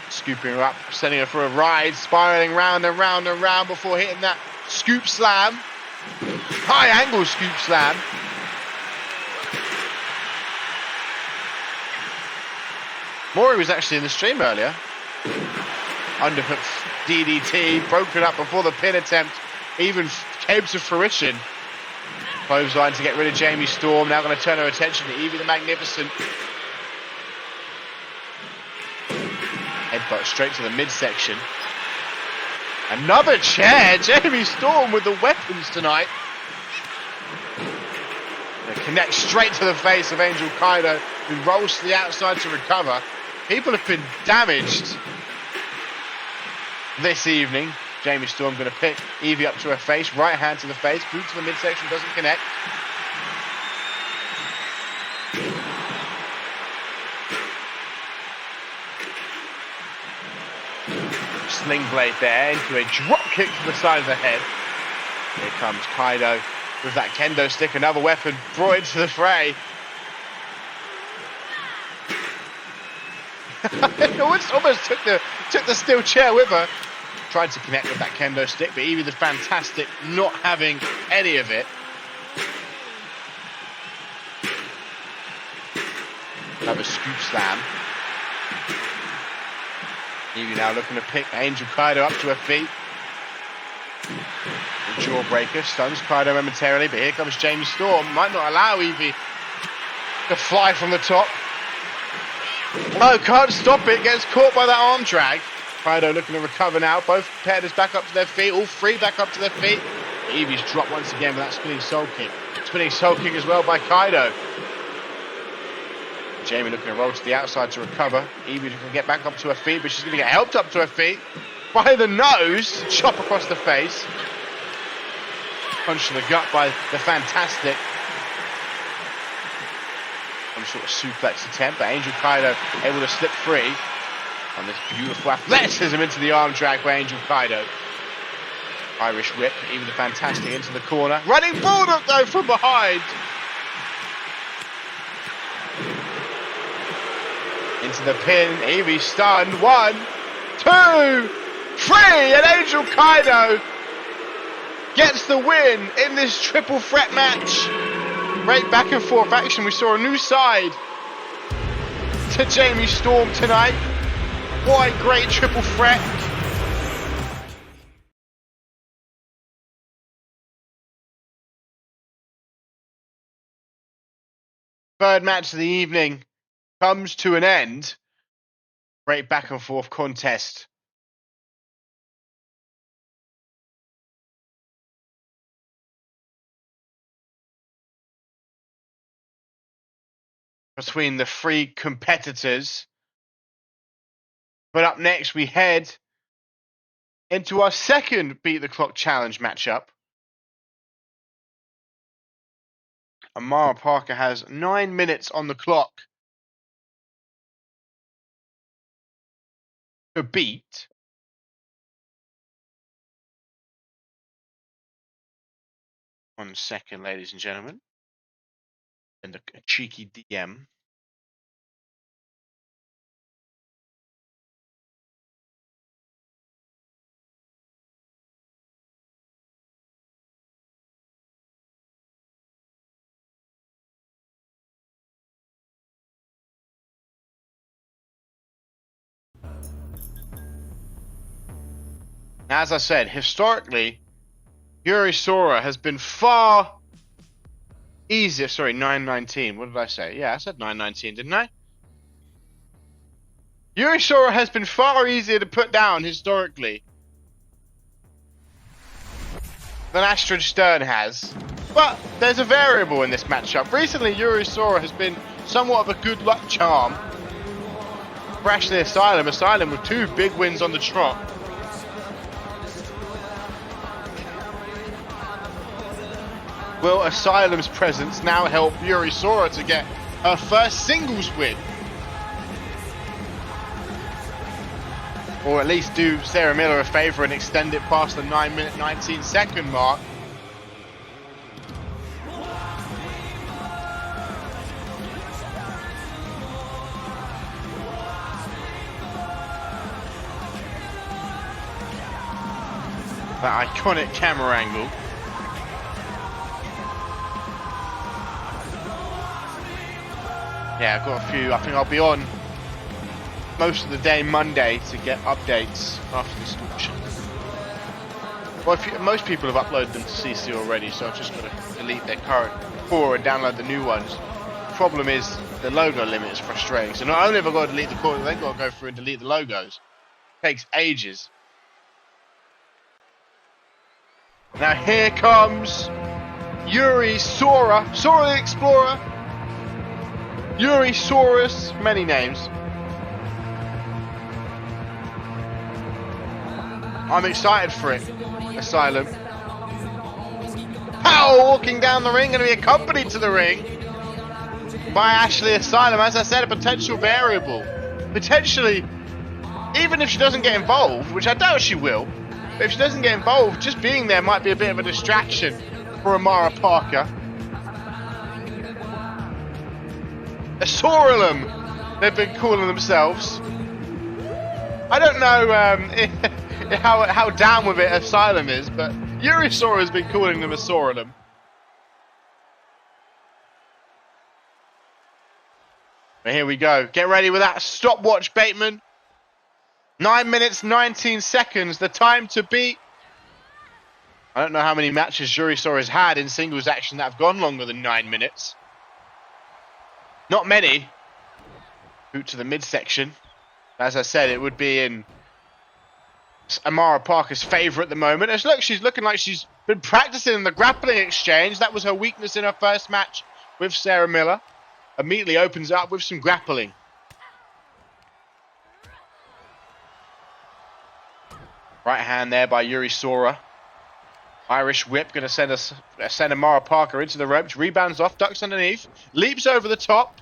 Scooping her up, sending her for a ride, spiraling round and round and round before hitting that scoop slam. High angle scoop slam. Mori was actually in the stream earlier. Underhook DDT, broken up before the pin attempt even came to fruition. Clothesline to get rid of Jamie Storm. Now going to turn her attention to Evie the Magnificent. Headbutt straight to the midsection. Another chair. Jamie Storm with the weapons tonight. They connect straight to the face of Angel Kaido, who rolls to the outside to recover. People have been damaged this evening. Jamie Storm going to pick Evie up to her face, right hand to the face, boot to the midsection, doesn't connect. Sling blade there into a drop kick to the side of the head. Here comes Kaido with that kendo stick, another weapon brought into the fray. Almost took the steel chair with her. Tried to connect with that kendo stick, but Evie the Fantastic not having any of it. Another scoop slam. Evie now looking to pick Angel Kaido up to her feet. The jawbreaker stuns Kaido momentarily, but here comes Jamie Storm. Might not allow Evie to fly from the top. Oh, can't stop it. Gets caught by that arm drag. Kaido looking to recover now. Both competitors back up to their feet. All three back up to their feet. Evie's dropped once again with that spinning soul kick. Spinning soul kick as well by Kaido. Jamie looking to roll to the outside to recover. Evie can get back up to her feet, but she's going to get helped up to her feet by the nose. Chop across the face. Punch to the gut by the Fantastic. Some sort of suplex attempt, but Angel Kaido able to slip free on this beautiful athleticism into the arm drag by Angel Kaido. Irish whip, even the Fantastic into the corner. Running bulldog though from behind. Into the pin, Evie stunned. 1, 2, 3, and Angel Kaido gets the win in this triple threat match. Great back and forth action. We saw a new side to Jamie Storm tonight. What a great triple threat. Third match of the evening comes to an end. Great back and forth contest. Between the three competitors. But up next we head into our second Beat the Clock Challenge matchup. Amara Parker has 9 minutes on the clock to beat one second, ladies and gentlemen. And a cheeky DM. As I said, historically, Yuri Sora has been far easier. Sorry, 919. What did I say? Yeah, I said 919, didn't I? Yuri Sora has been far easier to put down historically than Astrid Stern has. But there's a variable in this matchup. Recently, Yuri Sora has been somewhat of a good luck charm. for Ashley Asylum. Asylum with 2 big wins on the trot. Will Asylum's presence now help Yuri Sora to get her first singles win? Or at least do Sarah Miller a favour and extend it past the 9-minute 19-second mark. That iconic camera angle. Yeah, I've got a few. I think I'll be on most of the day Monday to get updates after this launch. Well, most people have uploaded them to CC already, so I've just got to delete their current 4 and download the new ones. The problem is the logo limit is frustrating. So not only have I got to delete the core, I've then got to go through and delete the logos. It takes ages. Now here comes Yuri Sora, Sora the Explorer, Yuri Saurus, many names. I'm excited for it. Asylum. Pow! Walking down the ring, going to be accompanied to the ring by Ashley Asylum. As I said, a potential variable. Potentially, even if she doesn't get involved, which I doubt she will, but if she doesn't get involved, just being there might be a bit of a distraction for Amara Parker. Asauralum, they've been calling themselves. I don't know how down with it Asylum is, but Yuri Sora has been calling them Asauralum. But here we go. Get ready with that stopwatch, Bateman. 9 minutes, 19 seconds, the time to beat. I don't know how many matches Yuri Sora has had in singles action that have gone longer than 9 minutes. Not many. Boot to the midsection. As I said, it would be in Amara Parker's favour at the moment. As look, she's looking like she's been practicing in the grappling exchange. That was her weakness in her first match with Sarah Miller. Immediately opens up with some grappling. Right hand there by Yuri Sora. Irish whip going to send Amara Parker into the ropes. Rebounds off, ducks underneath, leaps over the top.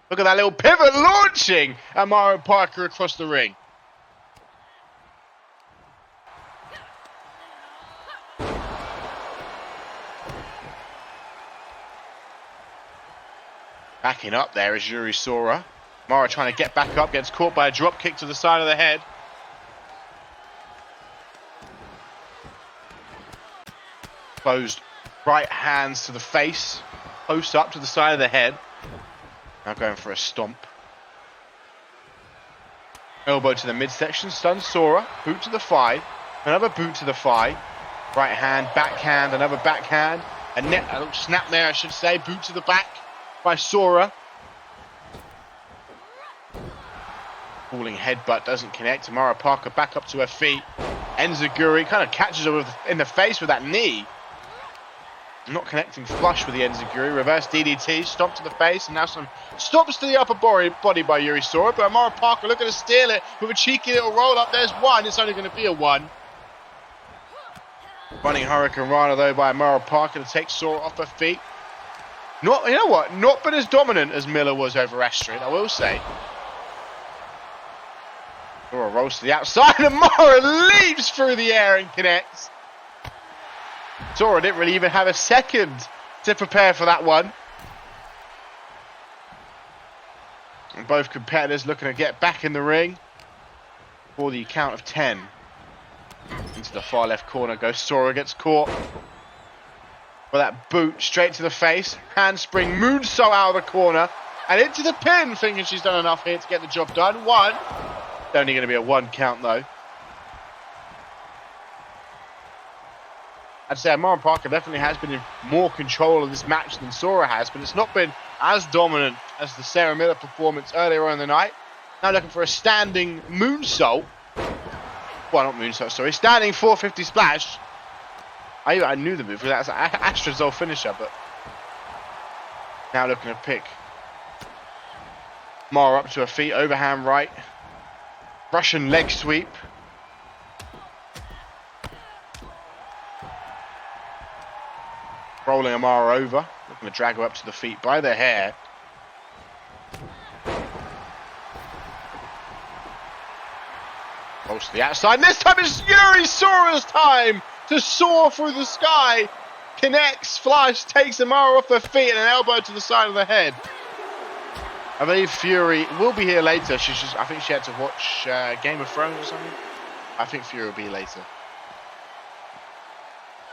Look at that little pivot launching Amara Parker across the ring. Backing up there is Yuri Sora. Amara trying to get back up, gets caught by a drop kick to the side of the head. Closed right hands to the face, close up to the side of the head. Now going for a stomp. Elbow to the midsection, stuns Sora. Boot to the thigh, another boot to the thigh. Right hand, backhand, another backhand. A little snap there, I should say. Boot to the back by Sora. Falling headbutt doesn't connect. Amara Parker back up to her feet. Enziguri kind of catches her in the face with that knee. Not connecting flush with the Enziguri. Reverse DDT, stomp to the face, and now some stomps to the upper body by Yuri Sora. But Amara Parker looking to steal it with a cheeky little roll up. There's one. It's only going to be a one. Running Hurricane Rana though by Amara Parker to take Sora off her feet. Not, you know what? Not been as dominant as Miller was over Astrid, I will say. Sora rolls to the outside, and Amara leaps through the air and connects. Sora didn't really even have a second to prepare for that one. And both competitors looking to get back in the ring for the count of 10. Into the far left corner goes Sora, gets caught. With that boot straight to the face. Handspring, moonsault out of the corner. And into the pin, thinking she's done enough here to get the job done. One. Only going to be a 1 count though. I'd say Amara Parker definitely has been in more control of this match than Sora has, but it's not been as dominant as the Sarah Miller performance earlier on in the night. Now looking for a standing moonsault. Well, not moonsault, sorry. Standing 450 splash. I knew the move, because that's Astrid's old finisher, but now looking to pick Mara up to her feet, overhand right. Russian leg sweep. Rolling Amara over. Looking to drag her up to the feet by the hair. Rolls to the outside. And this time it's Yuri Sora's time to soar through the sky. Connects, flush, takes Amara off her feet and an elbow to the side of the head. I believe Fury will be here later. I think she had to watch Game of Thrones or something. I think Fury will be later.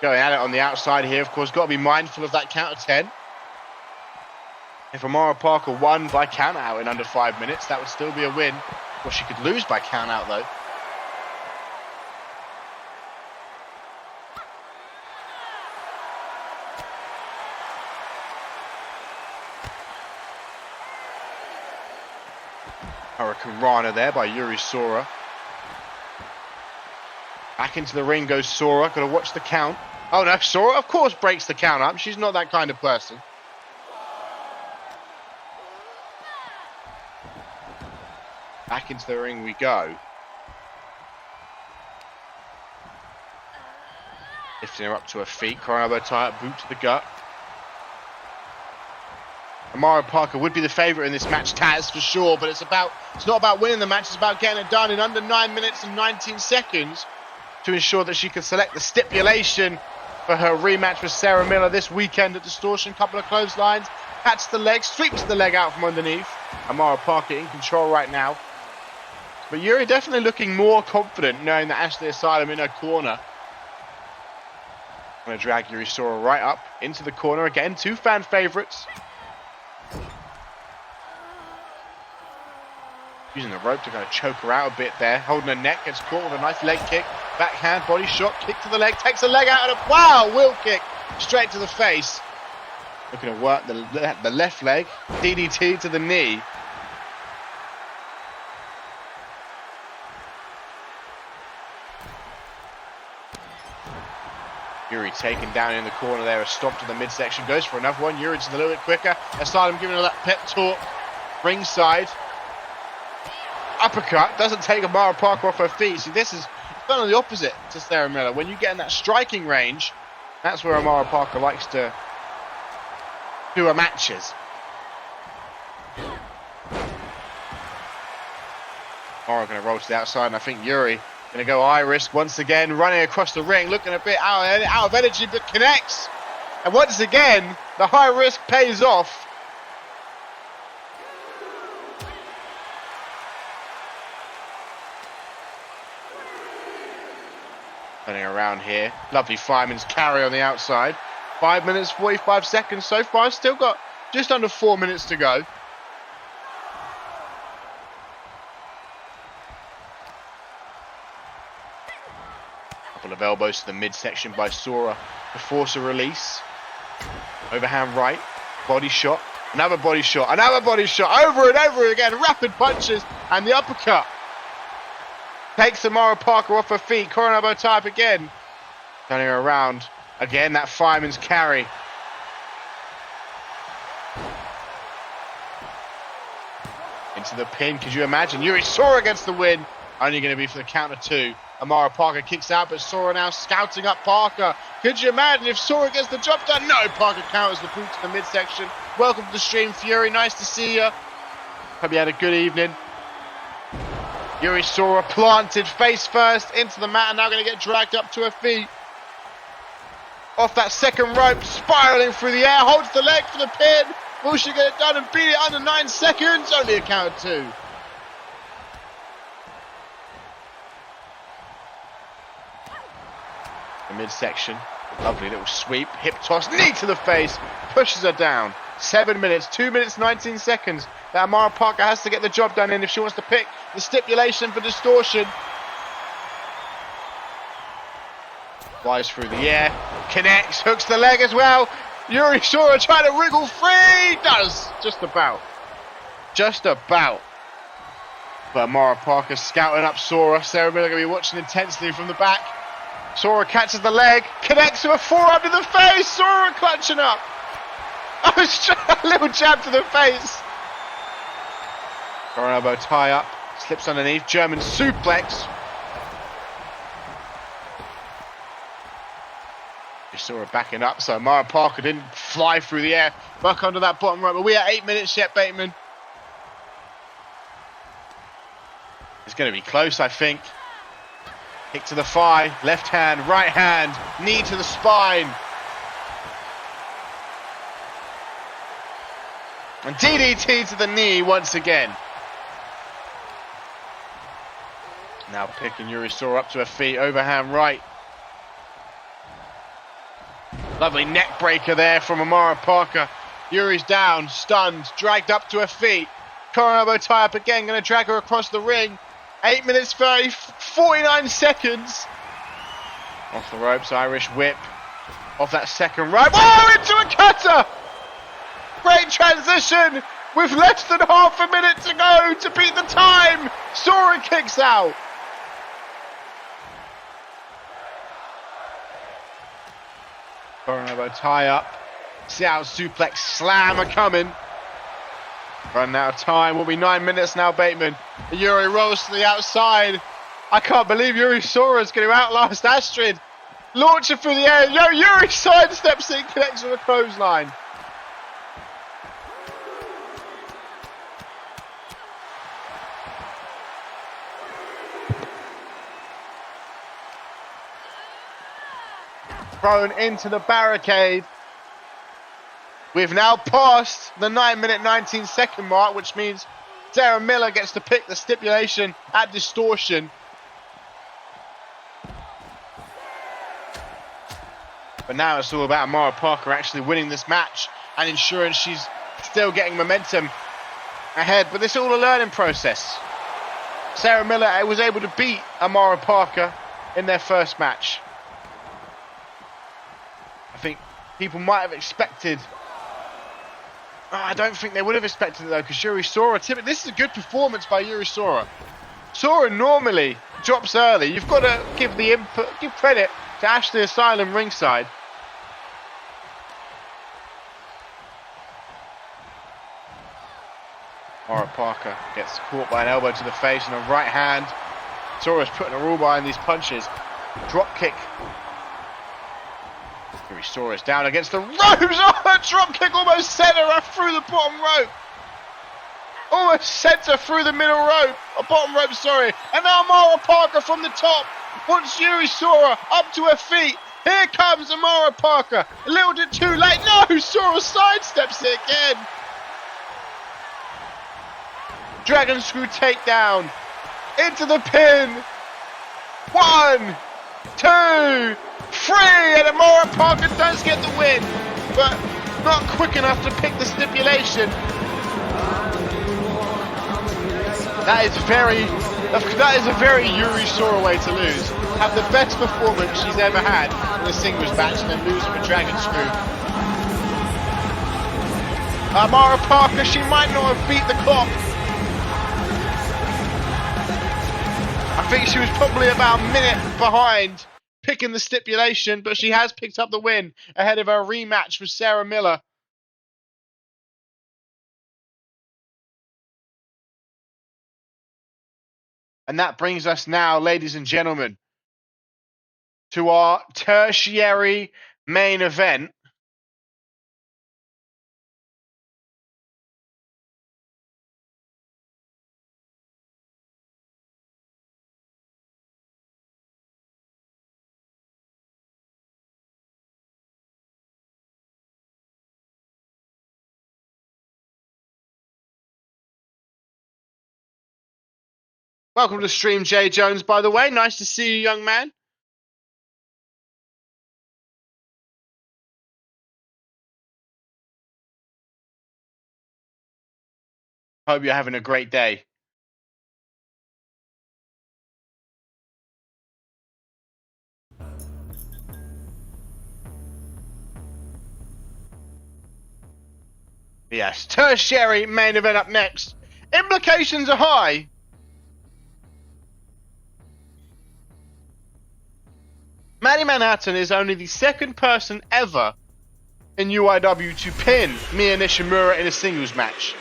Going at it on the outside here, of course, got to be mindful of that count of 10. If Amara Parker won by count out in under 5 minutes, that would still be a win. Well, she could lose by count out though. Hurricane Rana there by Yuri Sora. Back into the ring goes Sora. Got to watch the count. Oh no, Sora of course breaks the count up. She's not that kind of person. Back into the ring we go. Lifting her up to her feet. Coronel elbow tie up, boot to the gut. Amara Parker would be the favourite in this match, Taz, for sure, but it's not about winning the match, it's about getting it done in under 9 minutes and 19 seconds to ensure that she can select the stipulation for her rematch with Sarah Miller this weekend at Distortion. Couple of clotheslines, catches the leg, sweeps the leg out from underneath. Amara Parker in control right now. But Yuri definitely looking more confident knowing that Ashley Asylum in her corner. I'm going to drag Yuri Sora right up into the corner again. Two fan favourites. Using the rope to kind of choke her out a bit there. Holding her neck, gets caught with a nice leg kick. Backhand, body shot, kick to the leg. Takes the leg out of the... Wow! Wheel kick straight to the face. Looking to work the left leg. DDT to the knee. Yuri taken down in the corner there. A stomp to the midsection. Goes for another one. Yuri just a little bit quicker. Asylum giving her that pep talk. Ringside. Uppercut. Doesn't take Amara Parker off her feet. See, this is kind of the opposite to Sarah Miller. When you get in that striking range, that's where Amara Parker likes to do her matches. Amara going to roll to the outside, and I think Yuri going to go high risk once again, running across the ring, looking a bit out of energy, but connects. And once again, the high risk pays off. Turning around here. Lovely fireman's carry on the outside. 5 minutes, 45 seconds so far. Still got just under 4 minutes to go. Couple of elbows to the midsection by Sora to force a release. Overhand right. Body shot. Another body shot. Another body shot. Over and over again. Rapid punches. And the uppercut. Takes Amara Parker off her feet. Coronel elbow tie up again. Turning her around. Again, that fireman's carry. Into the pin. Could you imagine? Yuri Sora gets the win. Only going to be for the count of 2. Amara Parker kicks out, but Sora now scouting up Parker. Could you imagine if Sora gets the job done? No, Parker counters the boot to the midsection. Welcome to the stream, Fury. Nice to see you. Hope you had a good evening. Yuri Sora planted face first into the mat and now going to get dragged up to her feet. Off that second rope, spiraling through the air, holds the leg for the pin. Will she get it done and beat it under 9 seconds? Only a count of 2. The midsection, lovely little sweep, hip toss, knee to the face, pushes her down. 7 minutes, 2 minutes, 19 seconds. That Amara Parker has to get the job done in if she wants to pick the stipulation for Distortion. Flies through the air, connects, hooks the leg as well. Yuri Sora trying to wriggle free. Does, just about. Just about. But Amara Parker scouting up Sora. Sarah Miller going to be watching intensely from the back. Sora catches the leg, connects to a forearm to the face. Sora clutching up. Oh, a little jab to the face. Her elbow tie up, slips underneath, German suplex. You saw her backing up, so Mara Parker didn't fly through the air, back under that bottom rope. But we are 8 minutes yet, Bateman. It's going to be close, I think. Kick to the thigh, left hand, right hand, knee to the spine. And DDT to the knee once again. Now picking Urisawa up to her feet, overhand right. Lovely neck breaker there from Amara Parker. Yuri's down, stunned, dragged up to her feet. Collar elbow tie up again, going to drag her across the ring. 8 minutes 30, 49 seconds. Off the ropes, Irish whip. Off that second rope. Oh, into a cutter! Great transition with less than half a minute to go to beat the time. Sora kicks out. Foreign elbow tie up. Seattle suplex slam are coming. Run out of time. Will be 9 minutes now, Bateman. Yuri rolls to the outside. I can't believe Yuri Sora's going to outlast Astrid. Launch her through the air. Yo, Yuri sidesteps it and connects with a clothesline. Thrown into the barricade. We've now passed the 9 minute 19 second mark, which means Sarah Miller gets to pick the stipulation at distortion. But now it's all about Amara Parker actually winning this match and ensuring she's still getting momentum ahead. But this is all a learning process. Sarah Miller was able to beat Amara Parker in their first match. I think people might have expected... I don't think they would have expected it though, because Yuri Sora, this is a good performance by Yuri Sora. Sora normally drops early. You've got to give the input, give credit to Ashley Asylum ringside. Mara Parker gets caught by an elbow to the face and a right hand. Sora's putting her all behind these punches. Drop kick. Yuri Sora's down against the ropes. Oh, that drop kick almost sent her through the bottom rope. Almost sent her through the middle rope. Bottom rope, sorry. And now Amara Parker from the top wants Yuri Sora up to her feet. Here comes Amara Parker. A little bit too late. No, Sora sidesteps it again. Dragon screw takedown. Into the pin. 1, 2, 3. And Amara Parker does get the win, but not quick enough to pick the stipulation. That is a very Yuri Sora way to lose. Have the best performance she's ever had in a singles match and then lose with a dragon screw. Amara Parker, she might not have beat the clock. I think she was probably about a minute behind picking the stipulation, but she has picked up the win ahead of her rematch with Sarah Miller. And that brings us now, ladies and gentlemen, to our tertiary main event. Welcome to the stream, Jay Jones, by the way. Nice to see you, young man. Hope you're having a great day. Yes, tertiary main event up next. Implications are high. Maddie Manhattan is only the second person ever in UIW to pin Mia Nishimura in a singles match.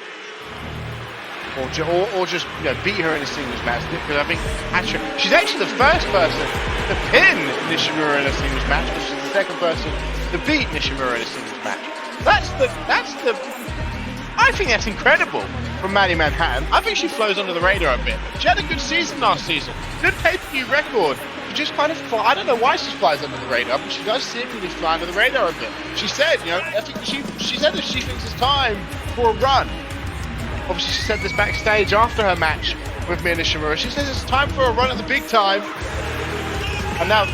or just beat her in a singles match. Because I think actually she's actually the first person to pin Nishimura in a singles match, but she's the second person to beat Nishimura in a singles match. I think that's incredible from Maddie Manhattan. I think she flows under the radar a bit. She had a good season last season, good pay-per-view record. She just kind of I don't know why she flies under the radar, but she does seemingly fly under the radar a bit. She said, I think she said that she thinks it's time for a run. Obviously, she said this backstage after her match with Miya Nishimura. She says it's time for a run at the big time. And now,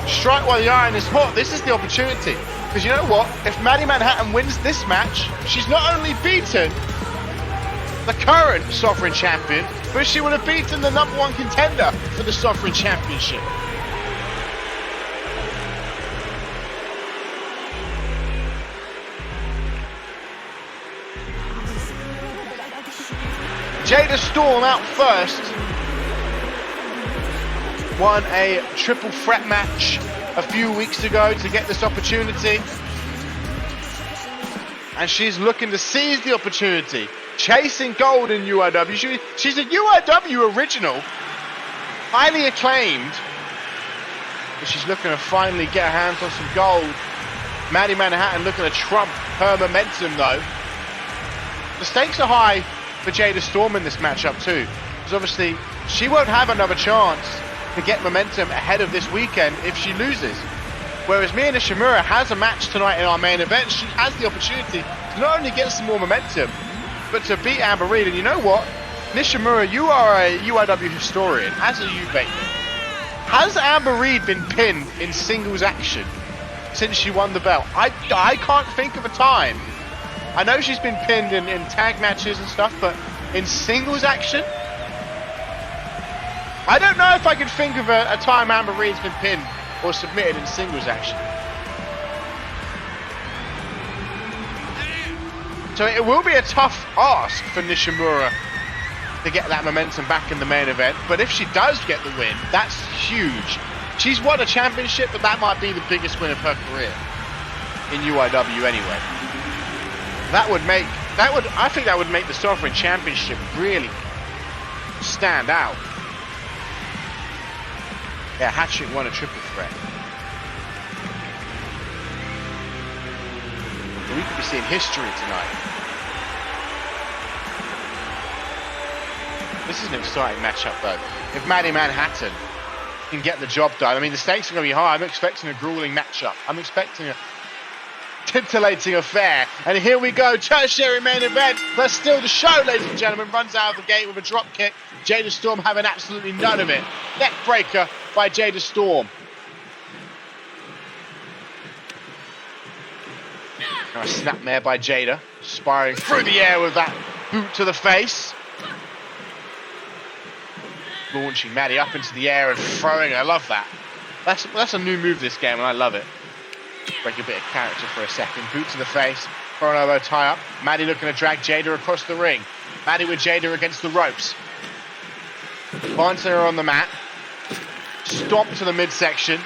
strike while the iron is hot. This is the opportunity. Because you know what? If Maddie Manhattan wins this match, she's not only beaten the current Sovereign Champion, but she would have beaten the #1 contender for the Sovereign Championship. Jada Storm out first. Won a triple threat match a few weeks ago to get this opportunity. And she's looking to seize the opportunity. Chasing gold in UIW. She's a UIW original. Highly acclaimed. But she's looking to finally get her hands on some gold. Maddie Manhattan looking to trump her momentum though. The stakes are high for Jada Storm in this matchup too. Because obviously she won't have another chance to get momentum ahead of this weekend if she loses. Whereas Miya Nishimura has a match tonight in our main event. She has the opportunity to not only get some more momentum, but to beat Amber Reed. And you know what? Nishimura, you are a UIW historian, as are you, baby. Has Amber Reed been pinned in singles action since she won the belt? I can't think of a time. I know she's been pinned in tag matches and stuff, but in singles action? I don't know if I can think of a time Amber Reed's been pinned or submitted in singles action. So it will be a tough ask for Nishimura to get that momentum back in the main event, but if she does get the win, that's huge. She's won a championship, but that might be the biggest win of her career in UIW anyway. I think that would make the Sovereign Championship really stand out. Yeah, Hatchet won a triple threat. We could be seeing history tonight. This is an exciting matchup though. If Maddie Manhattan can get the job done, I mean the stakes are going to be high. I'm expecting a grueling matchup. I'm expecting a titillating affair. And here we go, tertiary main event. Let's steal the show, ladies and gentlemen. Runs out of the gate with a drop kick. Jada Storm having absolutely none of it. Neck breaker by Jada Storm. Now a snapmare by Jada. Sparring through the air with that boot to the face. Launching Maddie up into the air and throwing her. I love that. That's a new move this game and I love it. Break a bit of character for a second. Boot to the face. Front elbow tie up. Maddie looking to drag Jada across the ring. Maddie with Jada against the ropes. Planting her on the mat. Stomp to the midsection.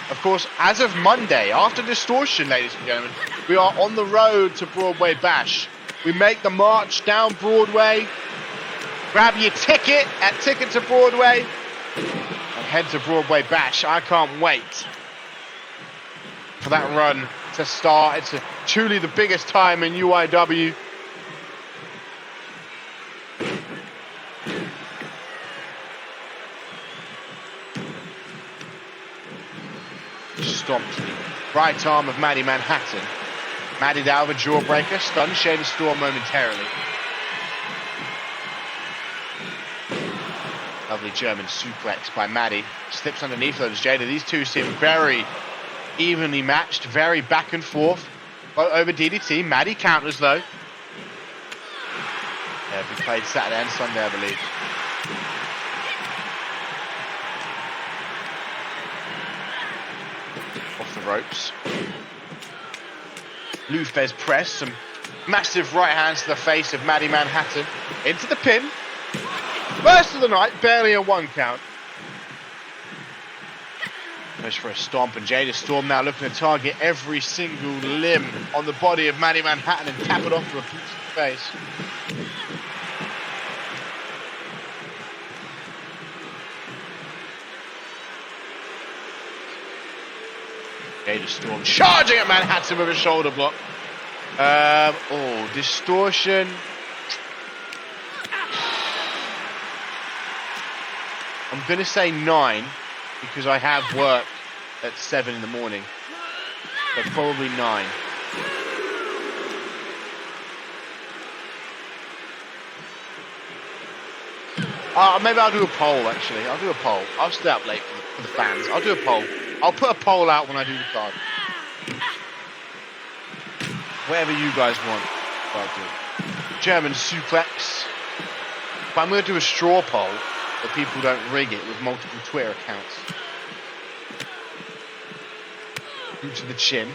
Of course, as of Monday, after Distortion, ladies and gentlemen, we are on the road to Broadway Bash. We make the march down Broadway. Grab your ticket at Ticket to Broadway. And head to Broadway Bash. I can't wait for that run to start. It's truly the biggest time in UIW. Stomped the right arm of Maddie Manhattan. Maddie down with jawbreaker. Stunned Jada Storm momentarily. Lovely German suplex by Maddie. Slips underneath those Jada. These two seem very evenly matched, very back and forth. Over DDT. Maddie counters though. Yeah, we played Saturday and Sunday, I believe. Off the ropes. Lou Fez press. Some massive right hands to the face of Maddie Manhattan. Into the pin. First of the night, barely a 1 count. Goes for a stomp, and Jada Storm now looking to target every single limb on the body of Maddie Manhattan and tap it off for a piece of the face. Jada Storm charging at Manhattan with a shoulder block. Distortion. I'm going to say 9 because I have work at 7 in the morning. So probably 9. Maybe I'll do a poll, actually. I'll do a poll. I'll stay up late for the fans. I'll do a poll. I'll put a poll out when I do the card. Whatever you guys want, I'll do. German suplex. But I'm going to do a straw poll so people don't rig it with multiple Twitter accounts. Boot to the chin.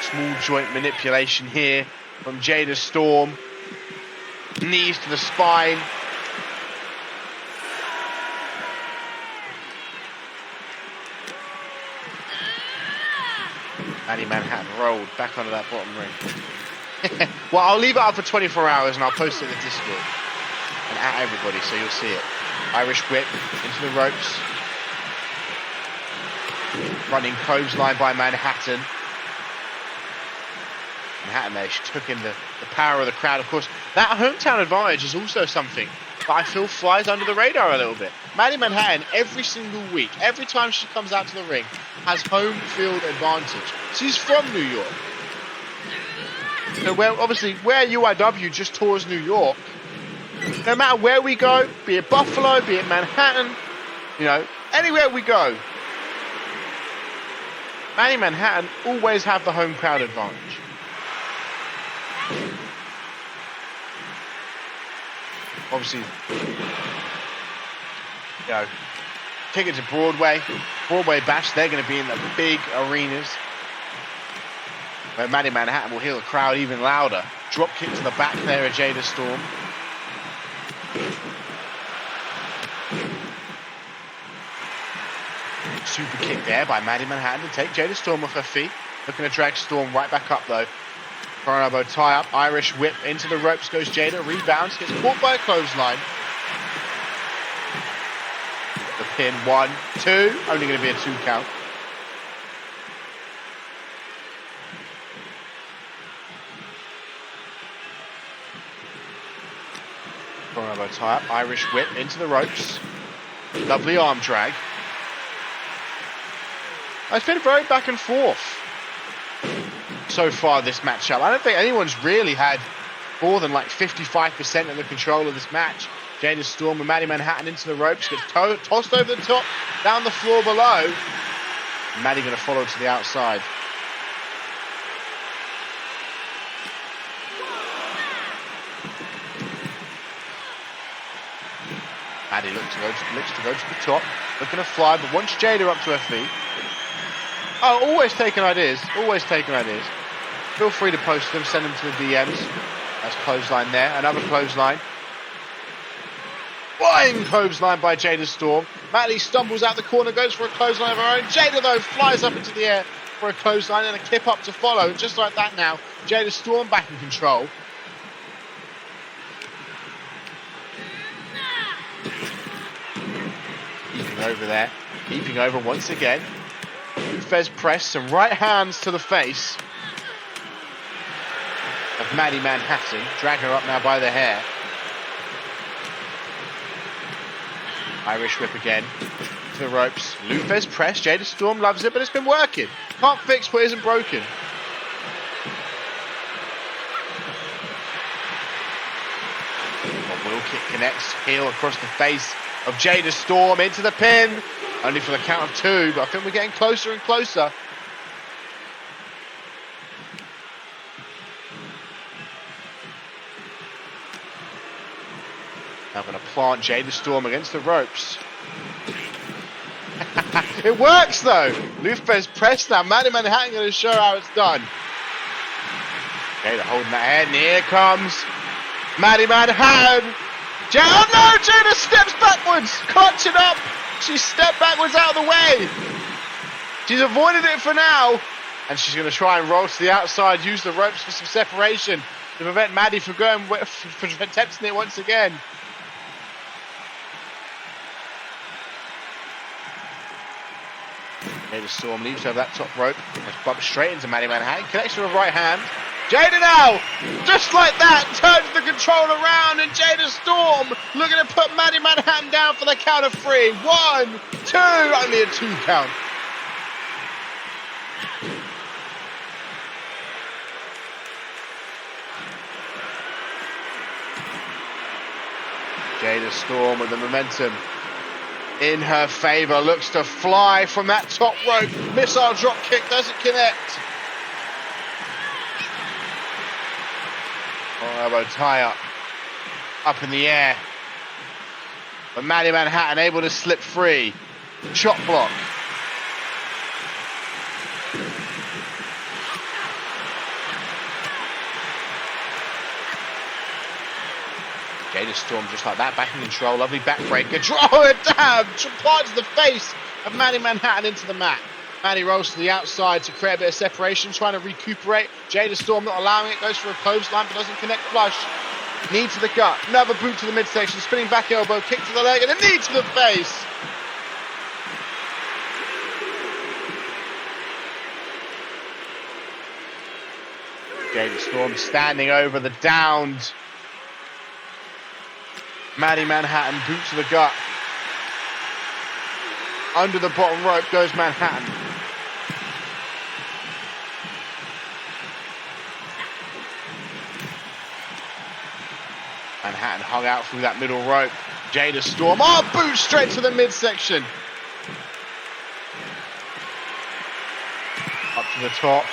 Small joint manipulation here from Jada Storm. Knees to the spine. Maddie Manhattan rolled back onto that bottom ring. Well, I'll leave it up for 24 hours and I'll post it in the Discord. And at everybody, so you'll see it. Irish whip into the ropes. Running clothesline by Manhattan. Manhattan there, she took in the power of the crowd. Of course, that hometown advantage is also something that I feel flies under the radar a little bit. Maddie Manhattan, every single week, every time she comes out to the ring, has home field advantage. She's from New York. So where UIW just tours New York, no matter where we go, be it Buffalo, be it Manhattan, anywhere we go, Maddie Manhattan always have the home crowd advantage. Obviously, ticket to Broadway Bash, they're going to be in the big arenas. Where Maddie Manhattan will hear the crowd even louder. Drop kick to the back there of Jada Storm. Super kick there by Maddie Manhattan to take Jada Storm off her feet. Looking to drag Storm right back up though. Front elbow tie up, Irish whip into the ropes goes Jada, rebounds, gets caught by a clothesline. The pin, 1, 2, only going to be a 2 count. Front elbow tie up, Irish whip into the ropes. Lovely arm drag. It's been very back and forth so far this matchup. I don't think anyone's really had more than like 55% of the control of this match. Jada Storm and Maddie Manhattan into the ropes, gets tossed over the top, down the floor below. Maddie going to follow to the outside. Maddie looks to go to the top, looking to fly, but wants Jada up to her feet. Oh, always taking ideas. Feel free to post them, send them to the DMs. That's clothesline there. Another clothesline. Flying clothesline by Jada Storm. Maddie stumbles out the corner, goes for a clothesline of her own. Jada, though, flies up into the air for a clothesline and a kip up to follow. Just like that now, Jada Storm back in control. Keeping over there. Keeping over once again. Fez press, some right hands to the face of Maddie Manhattan, drag her up now by the hair. Irish whip again to the ropes. Lufez press, Jada Storm loves it, but it's been working. Can't fix what isn't broken. A wheel kick connects, heel across the face of Jada Storm into the pin. Only for the count of 2, but I think we're getting closer and closer. Now going to plant Jada Storm against the ropes. It works though. Lufez press now. Maddie Manhattan going to show how it's done. Jada holding that head, and here comes Maddie Manhattan. Oh no, Jada steps backwards, clutching up. She stepped backwards out of the way. She's avoided it for now. And she's going to try and roll to the outside, use the ropes for some separation to prevent Maddie from attempting it once again. Jada Storm leaps over that top rope. Let's bump straight into Maddie Manhattan. Connects with her right hand. Jada now, just like that, turns the control around, and Jada Storm looking to put Maddie Manhattan down for the count of 3. 1, 2, only a 2 count. Jada Storm with the momentum in her favour, looks to fly from that top rope. Missile drop kick doesn't connect. Elbow tie up in the air. But Maddie Manhattan able to slip free. Chop block. Jada Storm just like that, back in control, lovely backbreaker. Draw it down, plants the face of Maddie Manhattan into the mat. Maddie rolls to the outside to create a bit of separation, trying to recuperate. Jada Storm not allowing it, goes for a clothesline but doesn't connect flush. Knee to the gut, another boot to the midsection, spinning back elbow, kick to the leg, and a knee to the face. Jada Storm standing over the downed Maddie Manhattan, boot to the gut. Under the bottom rope goes Manhattan. Manhattan hung out through that middle rope. Jada Storm, boot straight to the midsection. Up to the top.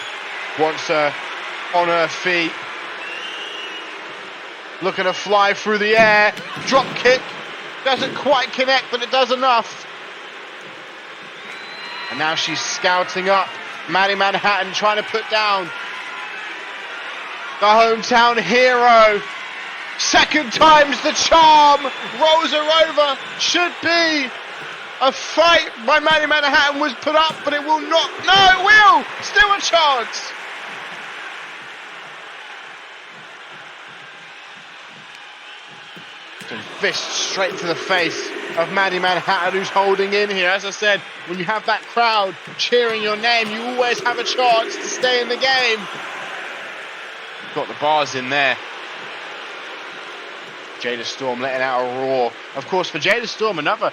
Wants her on her feet. Looking to fly through the air. Drop kick. Doesn't quite connect, but it does enough. And now she's scouting up. Maddie Manhattan trying to put down the hometown hero. Second time's the charm. Rolls her over. Should be a fight by Maddie Manhattan was put up, but it will not. No, it will. Still a chance. And fist straight to the face of Maddie Manhattan, who's holding in here. As I said, when you have that crowd cheering your name, you always have a chance to stay in the game. Got the bars in there. Jada Storm letting out a roar. Of course, for Jada Storm, another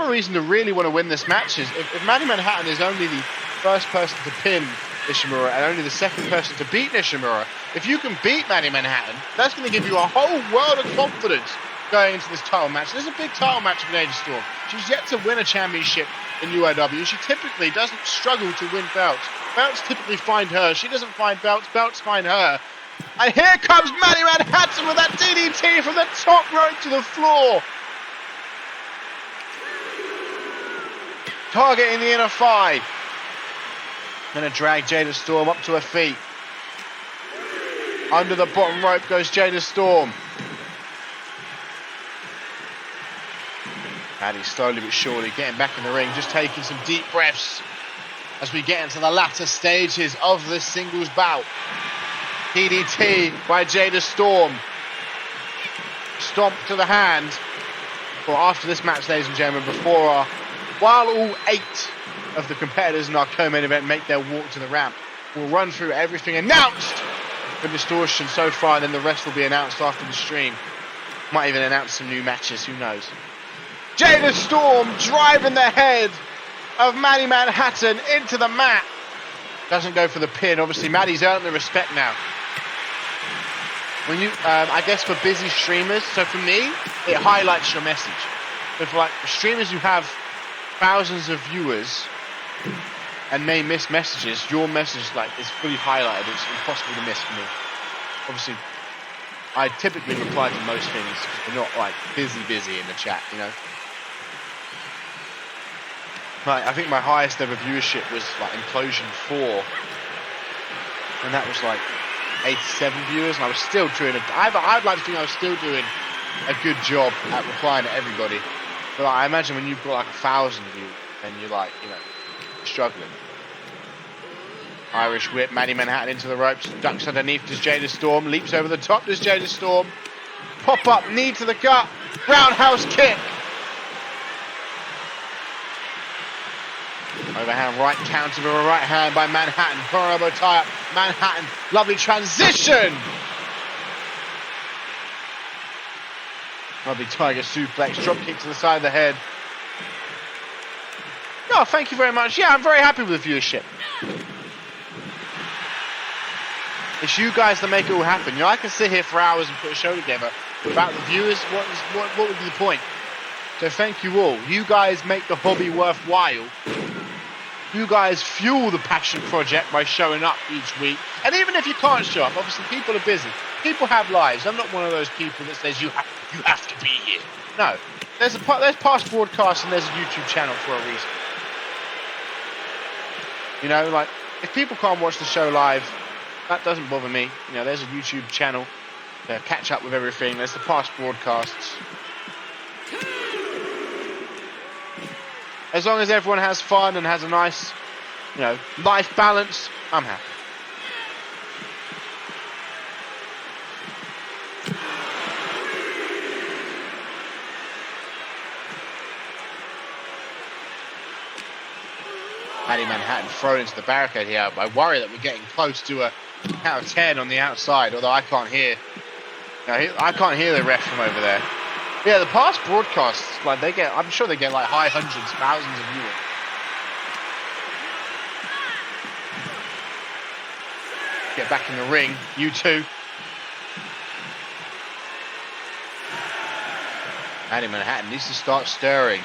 reason to really want to win this match is if Maddie Manhattan is only the first person to pin Ishimura and only the second person to beat Ishimura, if you can beat Maddie Manhattan, that's going to give you a whole world of confidence going into this title match. This is a big title match for Jada Storm. She's yet to win a championship in UIW. She typically doesn't struggle to win belts. Belts typically find her. She doesn't find belts. Belts find her. And here comes Maddie Manhattan with that DDT from the top rope to the floor. Targeting the inner thigh. Gonna drag Jada Storm up to her feet. Under the bottom rope goes Jada Storm. Maddie slowly but surely getting back in the ring, just taking some deep breaths as we get into the latter stages of this singles bout. DDT by Jada Storm. Stomp to the hand. Well, after this match, ladies and gentlemen, while all 8 of the competitors in our co-main event make their walk to the ramp, we'll run through everything announced for Distortion so far, and then the rest will be announced after the stream. Might even announce some new matches, who knows. Jada Storm driving the head of Maddie Manhattan into the mat. Doesn't go for the pin. Obviously, Maddie's earned the respect now. When you, I guess for busy streamers, so for me, it highlights your message. But for like streamers who have thousands of viewers and may miss messages, your message is fully highlighted. It's impossible to miss for me. Obviously, I typically reply to most things because we're not busy in the chat, you know. I think my highest ever viewership was Implosion 4, and that was 87 viewers, and I was still doing I'd like to think I was still doing a good job at replying to everybody. But like, I imagine when you've got like 1,000 of you and you're like, you know, struggling. Irish whip, Maddie Manhattan into the ropes, ducks underneath, does Jada Storm, leaps over the top, does Jada Storm. Pop up, knee to the gut, roundhouse kick. Overhand right counter with a right hand by Manhattan. Core elbow tie up. Manhattan, lovely transition. Lovely tiger suplex, drop kick to the side of the head. Oh, thank you very much. Yeah, I'm very happy with the viewership. It's you guys that make it all happen. You know, I can sit here for hours and put a show together without the viewers. What would be the point? So thank you all. You guys make the hobby worthwhile. You guys fuel the passion project by showing up each week. And even if you can't show up, obviously people are busy. People have lives. I'm not one of those people that says you have to be here. No. There's past broadcasts and there's a YouTube channel for a reason. You know, like, if people can't watch the show live, that doesn't bother me. You know, there's a YouTube channel to catch up with everything. There's the past broadcasts. As long as everyone has fun and has a nice, you know, life balance, I'm happy. Maddie Manhattan thrown into the barricade here. I worry that we're getting close to a count of 10 on the outside, although I can't hear. I can't hear the ref from over there. Yeah, the past broadcasts, like I'm sure they get like high hundreds, thousands of viewers. Get back in the ring, you two. Maddie Manhattan needs to start stirring.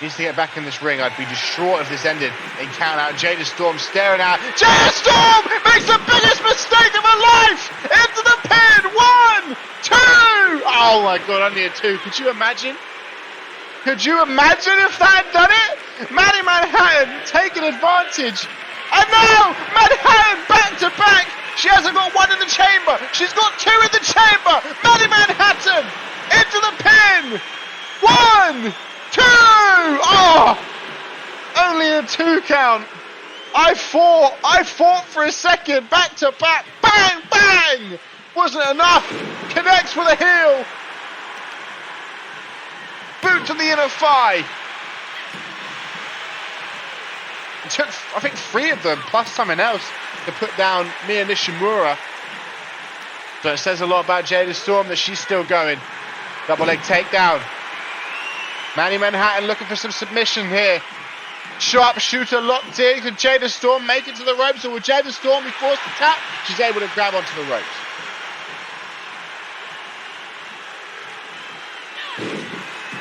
Needs to get back in this ring. I'd be distraught if this ended in count out. Jada Storm staring out. Jada Storm makes the biggest mistake of her life! Into the pin! 1, 2! Oh my god, I need a 2. Could you imagine? Could you imagine if that had done it? Maddie Manhattan taking advantage. And now, Manhattan back to back. She hasn't got 1 in the chamber. She's got 2 in the chamber. Maddie Manhattan into the pin. 1, 2! Oh! Only a 2 count. I fought for a second. Back to back. Bang, bang! Wasn't enough. Connects with a heel. Boot to the inner thigh. It took, I think, 3 of them, plus something else, to put down Mia Nishimura. So it says a lot about Jada Storm that she's still going. Double leg takedown. Maddie Manhattan looking for some submission here. Sharpshooter locked in. Can Jada Storm make it to the ropes, or will Jada Storm be forced to tap? She's able to grab onto the ropes.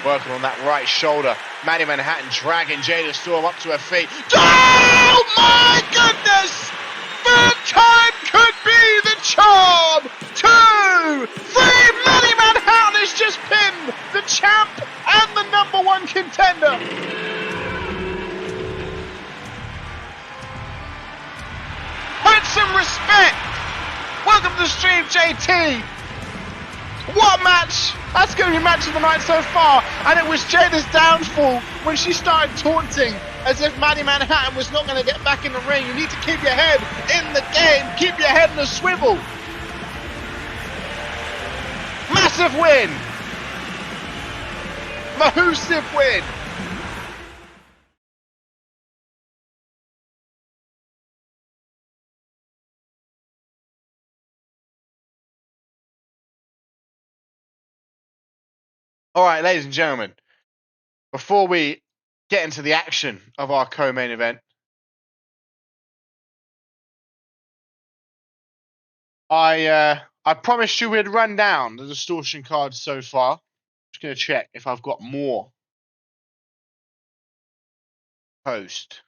Working on that right shoulder. Maddie Manhattan dragging Jada Storm up to her feet. Oh my goodness! Third time could be the charm! 2, 3, Maddie Manhattan has just pinned the champ and the #1 contender. Put some respect. Welcome to the stream, JT. What a match! That's going to be match of the night so far. And it was Jada's downfall when she started taunting as if Maddie Manhattan was not going to get back in the ring. You need to keep your head in the game. Keep your head in a swivel. Massive win. Massive win. All right, ladies and gentlemen, before we get into the action of our co-main event, I promised you we'd run down the distortion cards so far. Just going to check if I've got more post.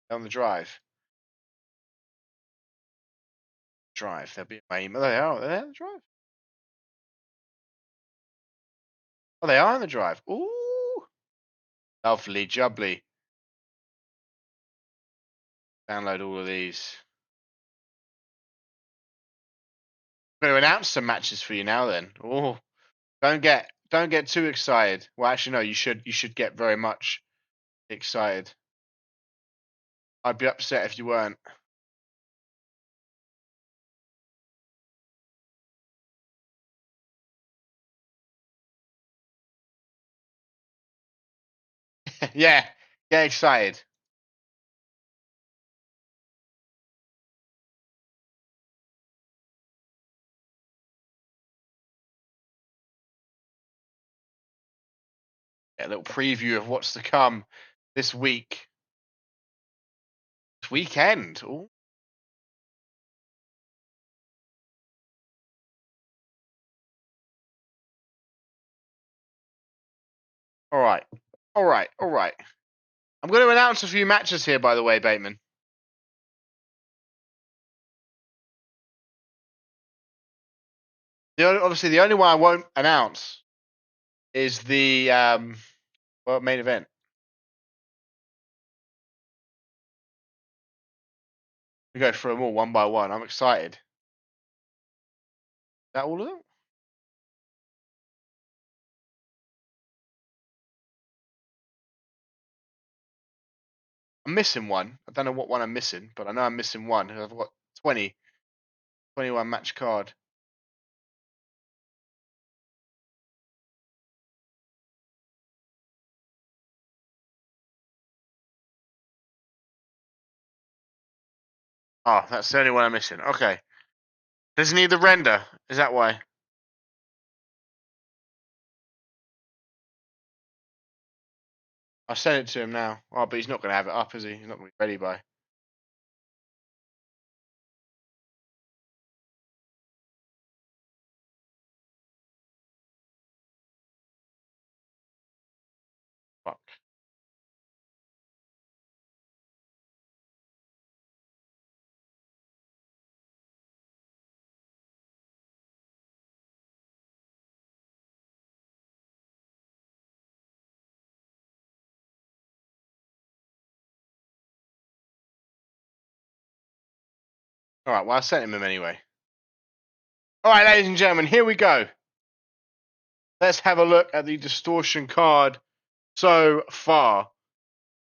On the drive. There'll be my email. There, the drive. Oh, they are on the drive. Ooh. Lovely jubbly. Download all of these. I'm going to announce some matches for you now then. Oh, don't get too excited. Well, actually no, you should get very much excited. I'd be upset if you weren't. Yeah, get excited. Get a little preview of what's to come this week. This weekend. Ooh. All right. All right. All right. I'm going to announce a few matches here, by the way, Bateman. Obviously, the only one I won't announce is the main event. We go through them all one by one. I'm excited. Is that all of them? I'm missing one. I don't know what one I'm missing, but I know I'm missing one. I've got 21 match card. Oh, that's the only one I'm missing. Okay. Does he need the render? Is that why? I'll send it to him now. Oh, but he's not going to have it up, is he? He's not going to be ready by. Fuck. All right, well, I sent him anyway. All right, ladies and gentlemen, here we go. Let's have a look at the distortion card so far.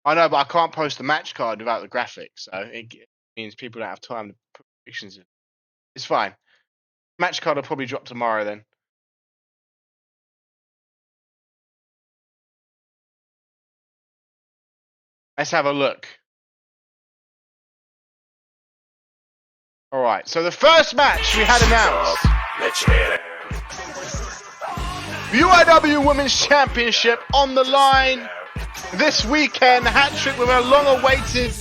I know, but I can't post the match card without the graphics, so it means people don't have time to put predictions in. It's fine. Match card will probably drop tomorrow then. Let's have a look. All right, so the first match we had announced. UIW Women's Championship on the line this weekend. Hat-trick with a long-awaited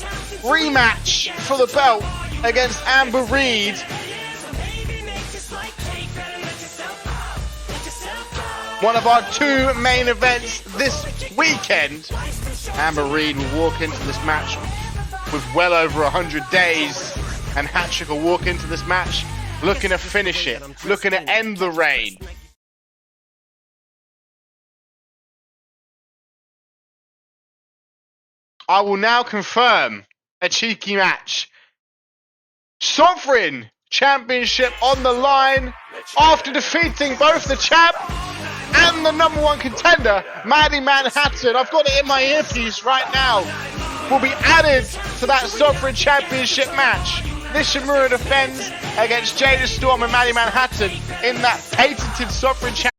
rematch for the belt against Amber Reed. One of our two main events this weekend. Amber Reed will walk into this match with well over 100 days, and Hat-trick will walk into this match looking to finish it, looking to end the reign. I will now confirm a cheeky match. Sovereign Championship on the line after defeating both the champ and the number one contender, Maddie Manhattan. I've got it in my earpiece right now. Will be added to that Sovereign Championship match. Nishimura defends against Jada Storm and Maddie Manhattan in that patented Sovereign Championship.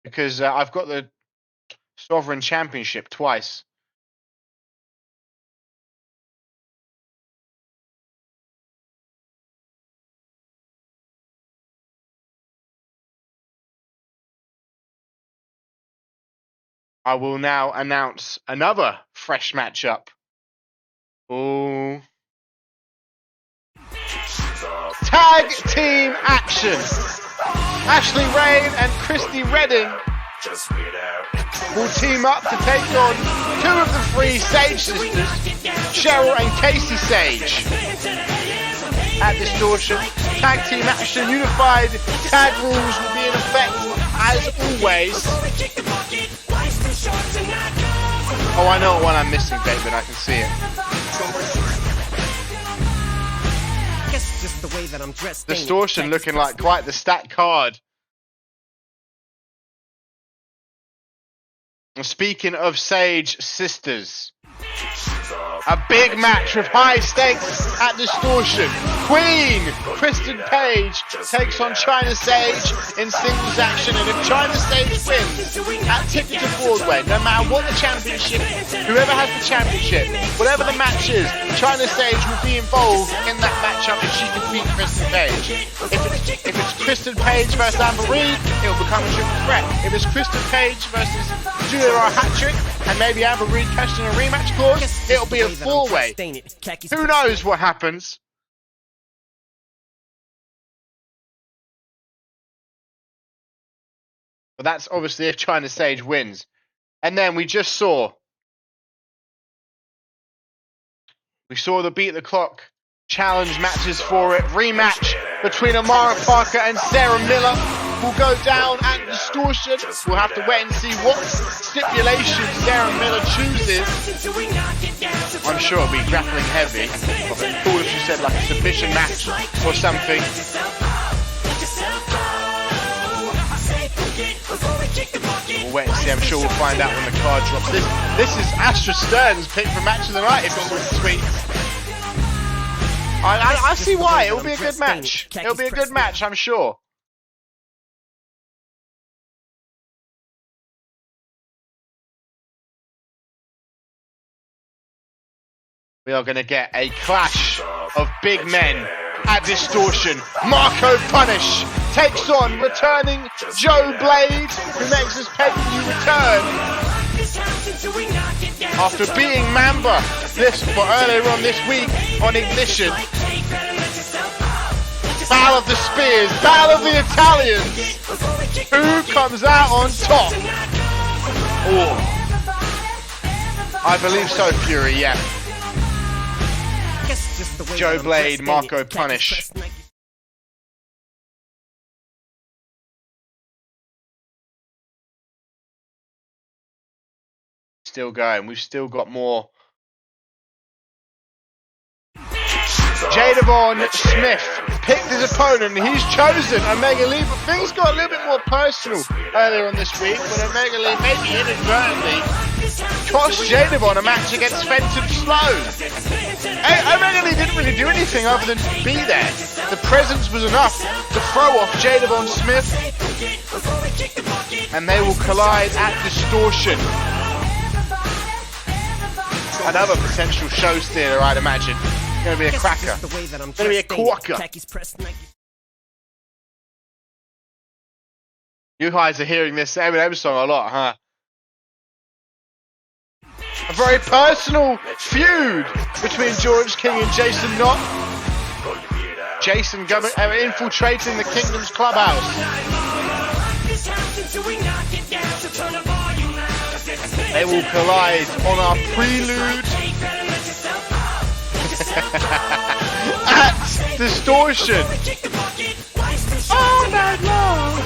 because I've got the Sovereign Championship twice. I will now announce another fresh matchup. Oh. Tag team action. Ashley Rain and Christy Redding will team up to take on two of the three Sage sisters, Cheryl and Casey Sage. At Distortion, tag team action unified tag rules will be in effect as always. Oh, I know what one I'm missing, David. I can see it. Just the way that I'm dressed. Distortion looking like quite the stat card. Speaking of Sage sisters, a big match with high stakes at Distortion. Queen Kristen Page takes on China Sage in singles action, and if China Sage wins at Ticket to Broadway, no matter what the championship, whoever has the championship, whatever the match is, China Sage will be involved in that matchup if she can beat Kristen Page. If it's Kristen Page versus Amber Reed, it will become a triple threat. If it's Kristen Page versus Julia or a hat-trick, and maybe Amber Reed cashed in a rematch clause, it'll be a four-way. Who knows what happens? But that's obviously if China Sage wins. And then we just saw the Beat the Clock challenge matches for it. Rematch between Amara Parker and Sarah Miller will go down at Distortion. We'll have to wait and see what stipulation Sarah Miller chooses. I'm sure it'll be grappling heavy. But it'd be cool if she said like a submission match or something. We'll wait and see. I'm sure we'll find out when the card drops. This is Astra Stern's pick for match of the night. If it's all sweet. I see why. It'll be a good match. It'll be a good match, I'm sure. We are going to get a clash of big men at Distortion. Marco Punish takes on returning Joe Blade, who makes his pay-per-view return after beating Mamba earlier on this week on Ignition. Battle of the Spears, Battle of the Italians. Who comes out on top? Oh, I believe so, Fury. Yeah. Joe Blade, Marco Punish. Still going. We've still got more. Jadavon Smith picked his opponent. He's chosen Omega Lee, but things got a little bit more personal earlier on this week when Omega Lee maybe inadvertently cost Jadavon a match against Fenton Sloan. Omega Lee didn't really do anything other than be there. The presence was enough to throw off Jadavon Smith, and they will collide at Distortion. Another potential show stealer, I'd imagine. It's going to be a cracker. It's going to be a corker. You guys are hearing this Eminem song a lot, huh? A very personal feud between George King and Jason Knott. Jason infiltrating the Kingdom's clubhouse. They will collide on our prelude at Distortion. All night long.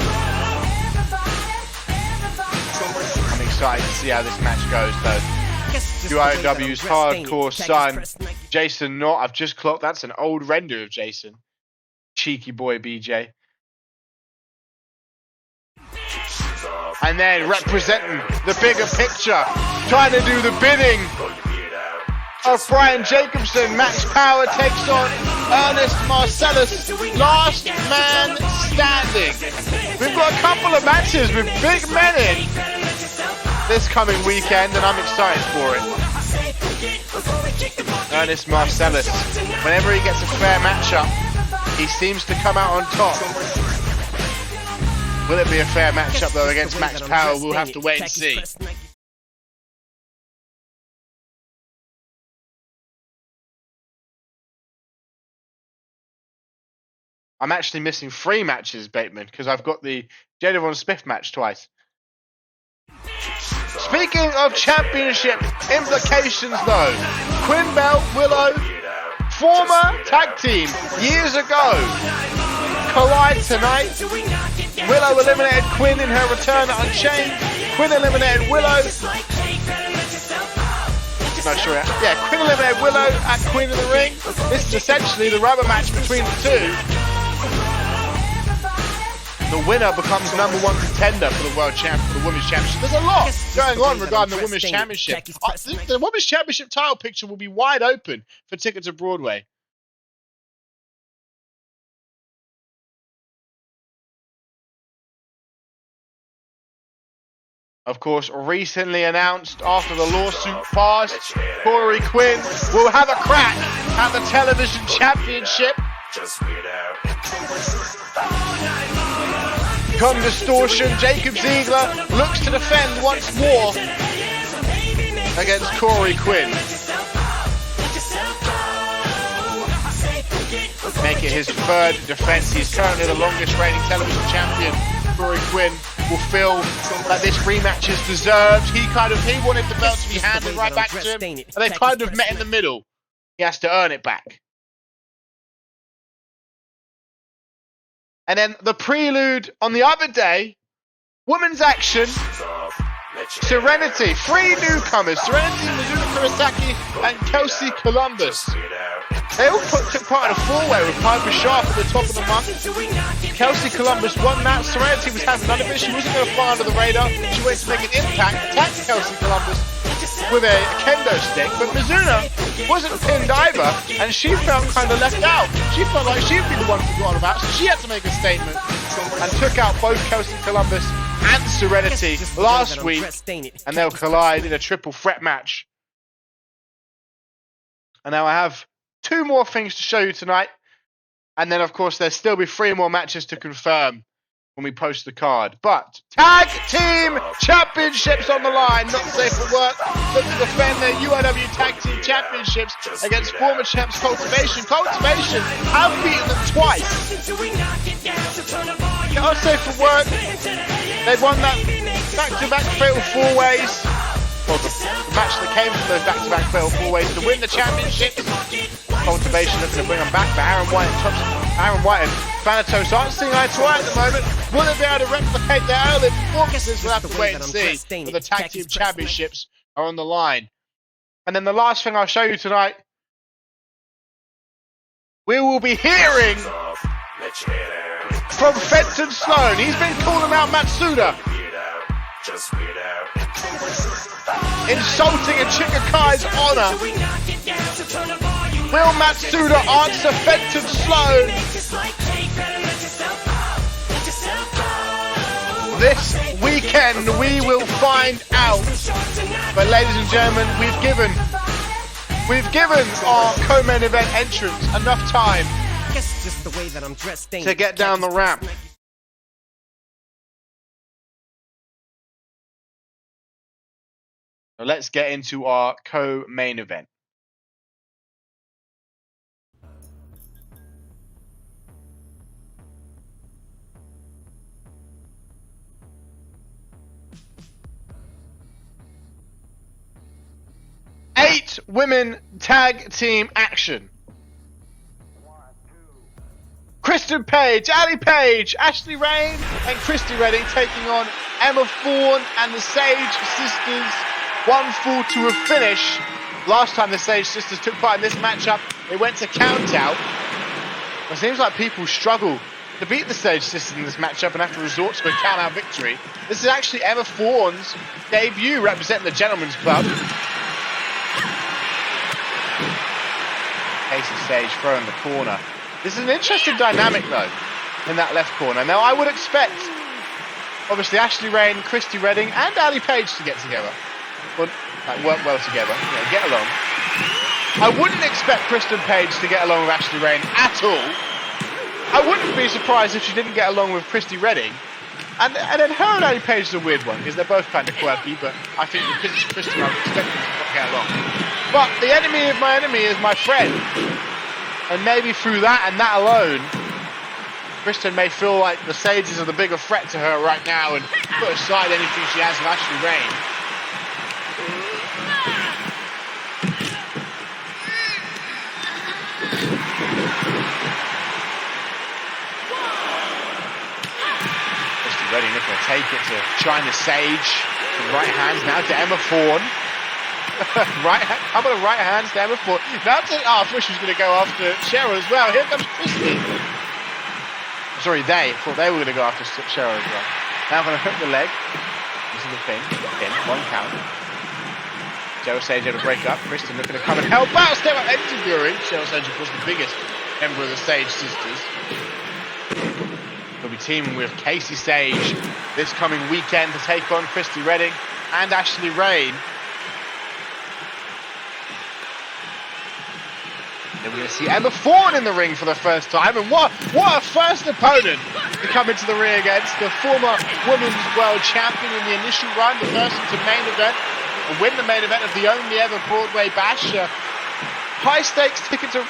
I'm excited to see how this match goes, though. UIW's hardcore son, Jason Knott. I've just clocked. That's an old render of Jason. Cheeky boy, BJ. And then representing the bigger picture, trying to do the bidding of Brian Jacobson. Max Power takes on Ernest Marcellus. Last man standing. We've got a couple of matches with big men in this coming weekend, and I'm excited for it. Ernest Marcellus, whenever he gets a fair matchup, he seems to come out on top. Will it be a fair matchup though against Max Power? We'll have to wait and see. I'm actually missing 3 matches, Bateman, because I've got the Jada Von Smith match twice. Speaking of championship implications though, Quinn Bell, Willow, former tag team years ago, collide tonight. Willow eliminated Quinn in her return at Unchained. Quinn eliminated Willow. Quinn eliminated Willow at Queen of the Ring. This is essentially the rubber match between the two. The winner becomes #1 contender for the the Women's Championship. There's a lot going on regarding the Women's Championship. The Women's Championship title picture will be wide open for Ticket to Broadway. Of course, recently announced after the lawsuit passed, Corey Quinn will have a crack at the Television Championship. Come Distortion, Jacob Ziegler looks to defend once more against Corey Quinn. Make it his 3rd defense. He's currently the longest reigning television champion. Corey Quinn will feel that this rematch is deserved. He wanted the belt to be handed right back to him, and they kind of met in the middle. He has to earn it back. And then the prelude on the other day, women's action, Serenity, 3 newcomers, Serenity, Mizuna Kurosaki, and Kelsey Columbus. They all took part in a 4-way with Piper Sharp at the top of the month. Kelsey Columbus won that. Serenity was having none of it. She wasn't going to fly under the radar. She went to make an impact, attacked Kelsey Columbus with a kendo stick, but Mizuna wasn't pinned either, and she felt kind of left out. She felt like she'd be the one forgotten about, so she had to make a statement and took out both Kelsey Columbus and Serenity last week, and they'll collide in a triple threat match. And now I have 2 more things to show you tonight, and then of course there'll still be 3 more matches to confirm when we post the card. But Tag Team Championships on the line, not safe for work. Look to defend their UIW Tag Team Championships against former champs Cultivation. Cultivation have beaten them twice. Not safe for work. They won that back-to-back fatal 4-ways. Well, the match that came from those back-to-back fatal 4-ways to win the championships. Cultivation looking to bring them back, but Aaron White and Thanatos aren't seeing eye to eye at the moment. Will they be able to replicate their early performances? We'll have to wait and see. But the Tag Team Championships are on the line. And then the last thing I'll show you tonight, we will be hearing from Fenton Sloan. He's been calling out Matsuda, insulting a Chikakai's honor. Will Matsuda answer Fenton Sloan? This weekend we will find out. But ladies and gentlemen, we've given our co-main event entrants enough time to get down the ramp. So let's get into our co-main event. Eight women tag team action. Kristen Page, Ali Page, Ashley Rain, and Christy Redding taking on Emma Thorne and the Sage Sisters. One fall to a finish. Last time the Sage Sisters took part in this matchup, they went to count out. It seems like people struggle to beat the Sage Sisters in this matchup and have to resort to a count out victory. This is actually Emma Thorne's debut representing the Gentleman's Club. Casey Sage throwing the corner. This is an interesting dynamic though in that left corner. Now I would expect obviously Ashley Rain, Christy Redding, and Ali Page to get together. Well, like, work well together, get along. I wouldn't expect Kristen Page to get along with Ashley Rain at all. I wouldn't be surprised if she didn't get along with Christy Redding. And then her and Ali Page is a weird one, because they're both kind of quirky, but I think because it's Kristen, I would expect them to get along. But the enemy of my enemy is my friend. And maybe through that and that alone, Kristen may feel like the Sages are the bigger threat to her right now and put aside anything she has with Ashley Rain. Ready, looking to take it to China Sage. From right hands now to Emma Fawn. How about the right hands to Emma Fawn? Now to, I thought she was going to go after Cheryl as well. Here comes Christy. Sorry, I thought they were going to go after Cheryl as well. Now I'm going to hook the leg. This is the thing. Pin, 1 count. Cheryl Sage able to break up. Kristen looking to come and help out. Step up interviewing. Cheryl Sage, of course, the biggest member of the Sage sisters. He'll be teaming with Casey Sage this coming weekend to take on Christy Redding and Ashley Rain. Then we're going to see Emma Fawn in the ring for the first time. And what a first opponent to come into the ring against. The former Women's World Champion in the initial run, the first into main event, and win the main event of the only ever Broadway Bash. High stakes ticket to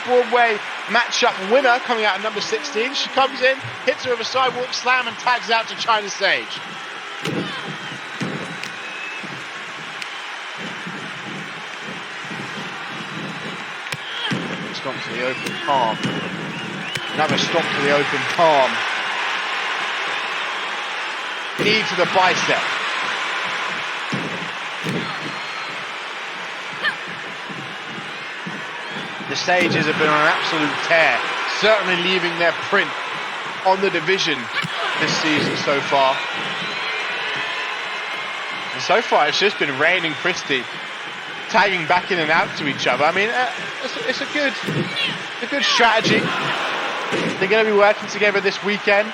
Broadway matchup winner coming out at number 16. She comes in, hits her with a sidewalk slam and tags out to China Sage. Stomp to the open palm. Another stomp to the open palm. Knee to the bicep. The Sages have been on an absolute tear, certainly leaving their print on the division this season so far. And so far, it's just been Rain and Christy tagging back in and out to each other. I mean, it's a good strategy. They're going to be working together this weekend.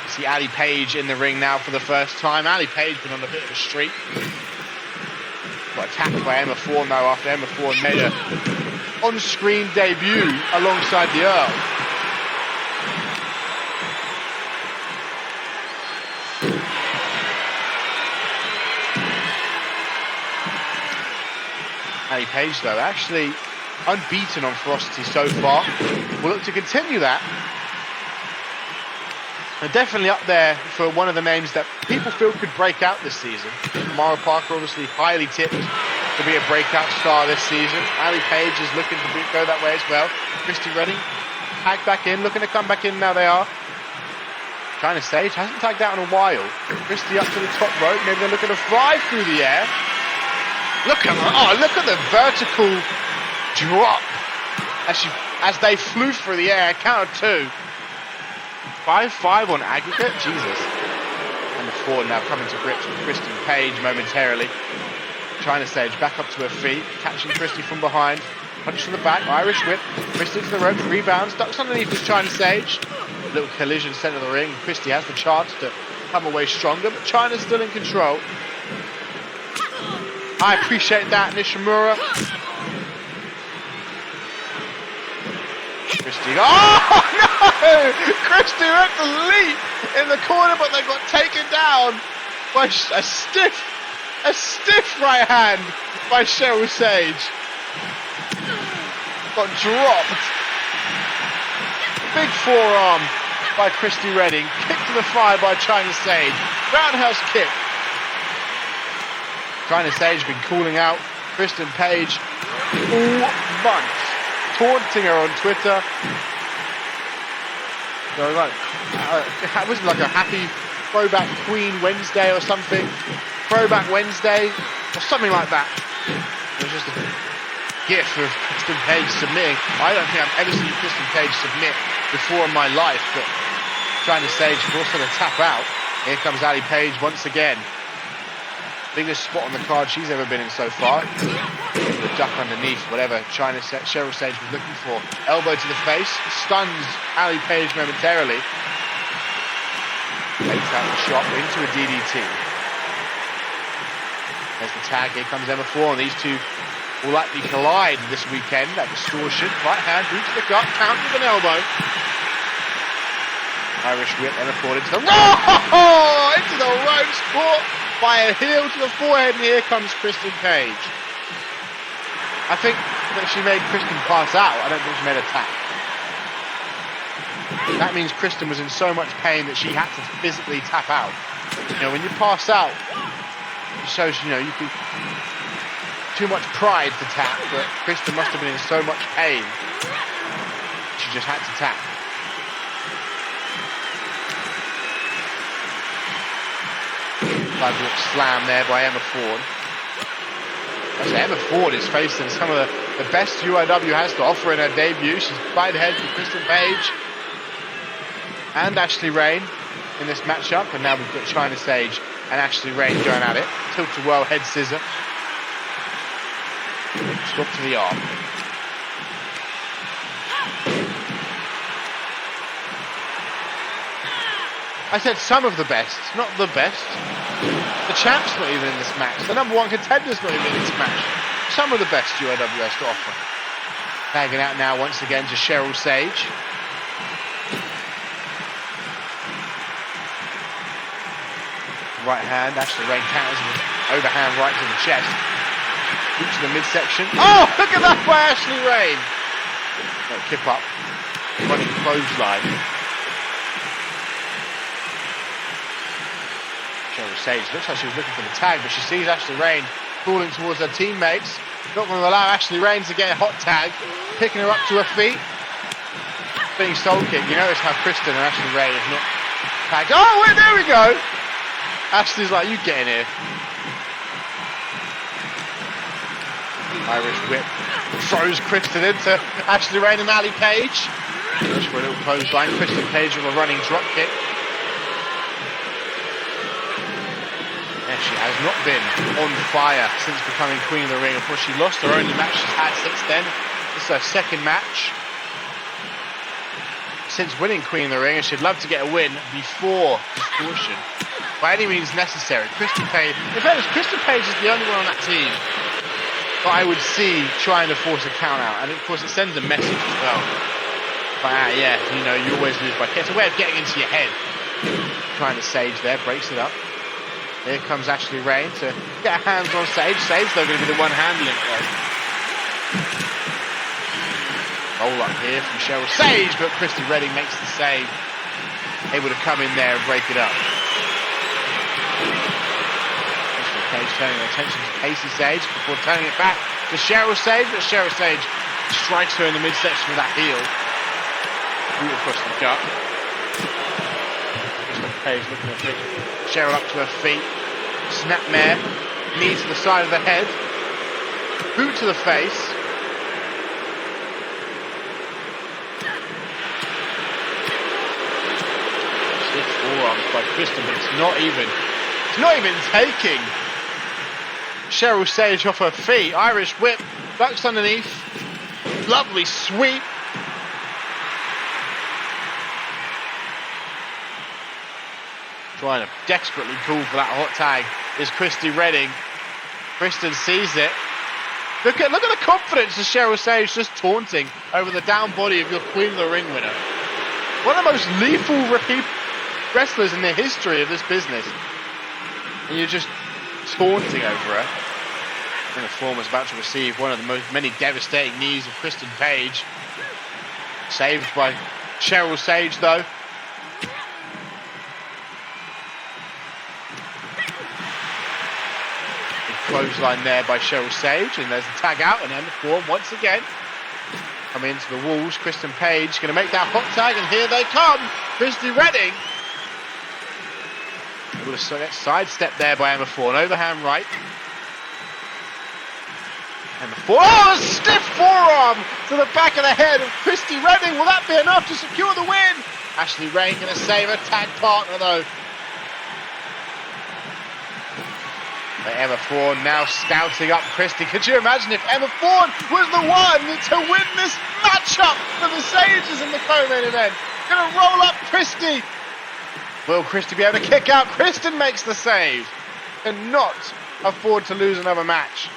You see Ali Page in the ring now for the first time. Ali Page been on a bit of a streak. Got attacked by Emma Fawn though after Emma Fawn made a on-screen debut alongside the Earl. Ali Page though, actually unbeaten on Ferocity so far. We'll look to continue that. They're definitely up there for one of the names that people feel could break out this season. Mara Parker obviously highly tipped to be a breakout star this season. Ali Page is looking to go that way as well. Christy Redding tagged back in, looking to come back in, now they are. China Sage hasn't tagged out in a while. Christy up to the top rope, maybe they're looking to fly through the air. Look at the vertical drop as they flew through the air, count of 2. 5-5 on aggregate, Jesus. And the Ford now coming to grips with Kristen Page momentarily. China Sage back up to her feet, catching Christy from behind. Punch to the back, Irish whip. Christy to the ropes, rebounds, ducks underneath this China Sage. Little collision centre of the ring. Christy has the chance to come away stronger, but China's still in control. I appreciate that, Nishimura. Christy, oh no! Christy went to leap in the corner, but they got taken down by a stiff right hand by Cheryl Sage. Got dropped. Big forearm by Christy Redding. Kick to the thigh by China Sage. Roundhouse kick. China Sage been calling out Kristen Page all month, taunting her on Twitter. So it wasn't like a happy Throwback Queen Wednesday or something. Throwback Wednesday or something like that. It was just a gif of Kristen Page submitting. I don't think I've ever seen Kristen Page submit before in my life, but China Sage forced her to tap out. Here comes Ali Page once again. Biggest spot on the card she's ever been in so far. The duck underneath, whatever Cheryl Sage was looking for. Elbow to the face, stuns Ali Page momentarily. Takes out the shot into a DDT. There's the tag. Here comes Emma Thorne. These two will likely collide this weekend. That distortion. Right hand, boot to the gut, count with an elbow. Irish whip, Emma Thorne into the into the ropes, caught by a heel to the forehead, and here comes Kristen Page. I think that she made Kristen pass out. I don't think she made a tap. That means Kristen was in so much pain that she had to physically tap out. You know, when you pass out, it shows, you know, you could too much pride to tap, but Kristen must have been in so much pain, she just had to tap. Sidewalk slam there by Emma Thorne. Actually, Emma Thorne is facing some of the best UIW has to offer in her debut. She's butted heads with Kristen Page and Ashley Rain in this matchup, and now we've got China Sage and Ashley Rain going at it. Tilt-a-whirl head scissor. Swap to the arm. I said some of the best, not the best. The champ's not even in this match. The number one contender's not even in this match. Some of the best UIW has to offer. Tagging out now once again to Cheryl Sage. Right hand, Ashley Rain counters with overhand right to the chest. Boot to the midsection. Oh, look at that by Ashley Rain. Kip up. Running clothesline. Cheryl Sage looks like she was looking for the tag, but she sees Ashley Rain falling towards her teammates. Not going to allow Ashley Rain to get a hot tag. Picking her up to her feet. Being soul kick. You notice how Kristen and Ashley Rain have not tagged. Oh, wait, there we go. Ashley's like, you get in here. Irish whip throws Kristen into Ashley Rain and Ali Page. Goes for a little clothesline. Kristen Page with a running drop kick. And she has not been on fire since becoming Queen of the Ring. Of course, she lost her only match she's had since then. This is her second match since winning Queen of the Ring, and she'd love to get a win before Distortion. By any means necessary. Kristen Page, in fairness, Kristen Page is the only one on that team that I would see trying to force a count out. And of course, it sends a message as well. But yeah, you know, you always lose by kick. It's a way of getting into your head. Trying to Sage there, breaks it up. Here comes Ashley Rain to get her hands on Sage. Sage, though, going to be the one handling it, though. Roll up here from Cheryl Sage, but Christy Redding makes the save. Able to come in there and break it up. Page turning her attention to Casey Sage before turning it back to Cheryl Sage, but Cheryl Sage strikes her in the midsection with that heel. Boot across the gut. Page looking at it. Cheryl up to her feet. Snapmare. Knee to the side of the head. Boot to the face. Stiff forearms by Kristen, but it's not even taking Cheryl Sage off her feet. Irish whip, ducks underneath. Lovely sweep. Trying to desperately call for that hot tag is Christy Redding. Kristen sees it. Look at the confidence of Cheryl Sage just taunting over the down body of your Queen of the Ring winner. One of the most lethal wrestlers in the history of this business. And you're just taunting over her. And the form is about to receive one of the many devastating knees of Kristen Page. Saved by Cheryl Sage, though. Big clothesline there by Cheryl Sage, and there's the tag out, and Emma Thorne once again coming into the walls. Kristen Page going to make that hot tag, and here they come. Christy Redding. Able to get sidestep there by Emma Thorne. Overhand right. Emma Thorne. Oh, a stiff forearm to the back of the head of Christy Redding. Will that be enough to secure the win? Ashley Rain going to save her tag partner, though. But Emma Thorne now scouting up Christy. Could you imagine if Emma Thorne was the one to win this matchup for the Sages in the co-main event? Going to roll up Christy. Will Christie be able to kick out? Kristen makes the save. Cannot afford to lose another match.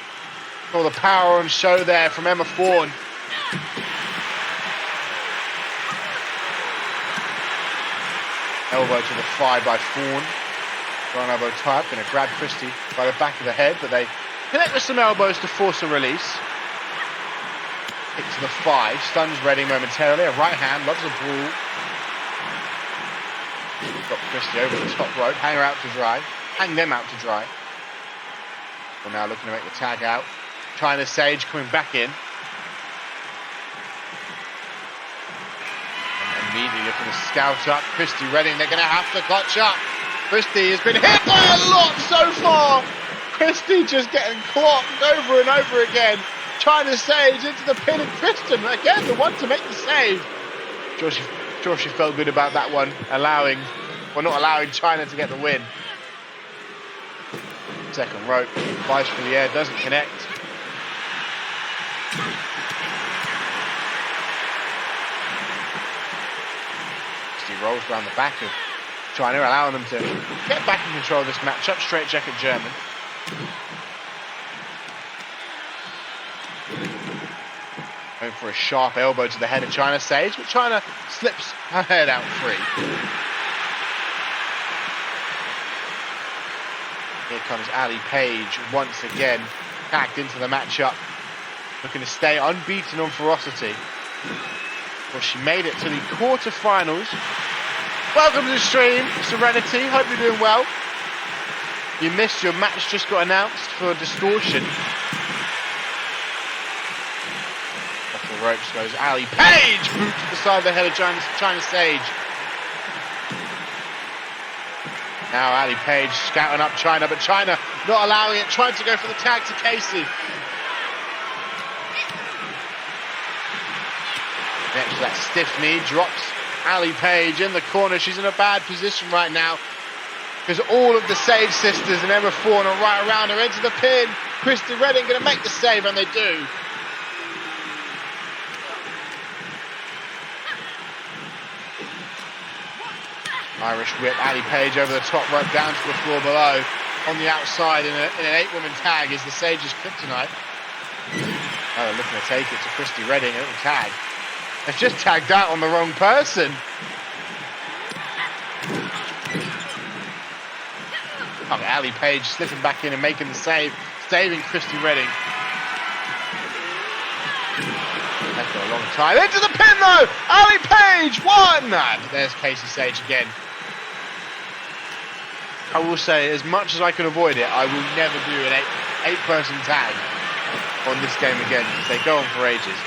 All the power on show there from Emma Fawn. Elbow to the thigh by Fawn. Wrong elbow type, going to grab Christie by the back of the head, but they connect with some elbows to force a release. Kick to the thigh, stuns Redding momentarily. A right hand, loves a brawl. Got Christie over the top rope, hang her out to dry. Hang them out to dry. We're now looking to make the tag out. China Sage coming back in. And immediately looking to scout up. Christie Redding, they're going to have to clutch up. Christie has been hit by a lot so far. Christie just getting clocked over and over again. China Sage into the pin, and Kristen again the one to make the save. Sure she felt good about that one, not allowing China to get the win. Second rope, flies for the air, doesn't connect. Christie rolls around the back of China, allowing them to get back in control of this matchup. Straight jacket German. Going for a sharp elbow to the head of China Sage, but China slips her head out free. Here comes Ali Page once again, tagged into the matchup, looking to stay unbeaten on Ferocity. Well, she made it to the quarterfinals. Welcome to the stream, Serenity. Hope you're doing well. You missed your match, just got announced for Distortion. Off the ropes goes Ali Page, boot to the side of the head of China Sage. Now Ali Page scouting up China, but China not allowing it, trying to go for the tag to Casey. Next to that stiff knee, drops Ali Page in the corner. She's in a bad position right now because all of the Sage sisters and Emma Fawn are right around her, into the pin. Christie Redding going to make the save, and they do. Irish whip, Ali Page over the top rope, down to the floor below. On the outside in an 8-woman tag is the Sage's kryptonite. Oh, they're looking to take it to Christie Redding, a little tag. They've just tagged out on the wrong person. Okay, Ali Page slipping back in and making the save, saving Christie Redding. That's got a long time. Into the pin though! Ali Page won! But there's Casey Sage again. I will say, as much as I can avoid it, I will never do an eight-person tag on this game again, because they go on for ages.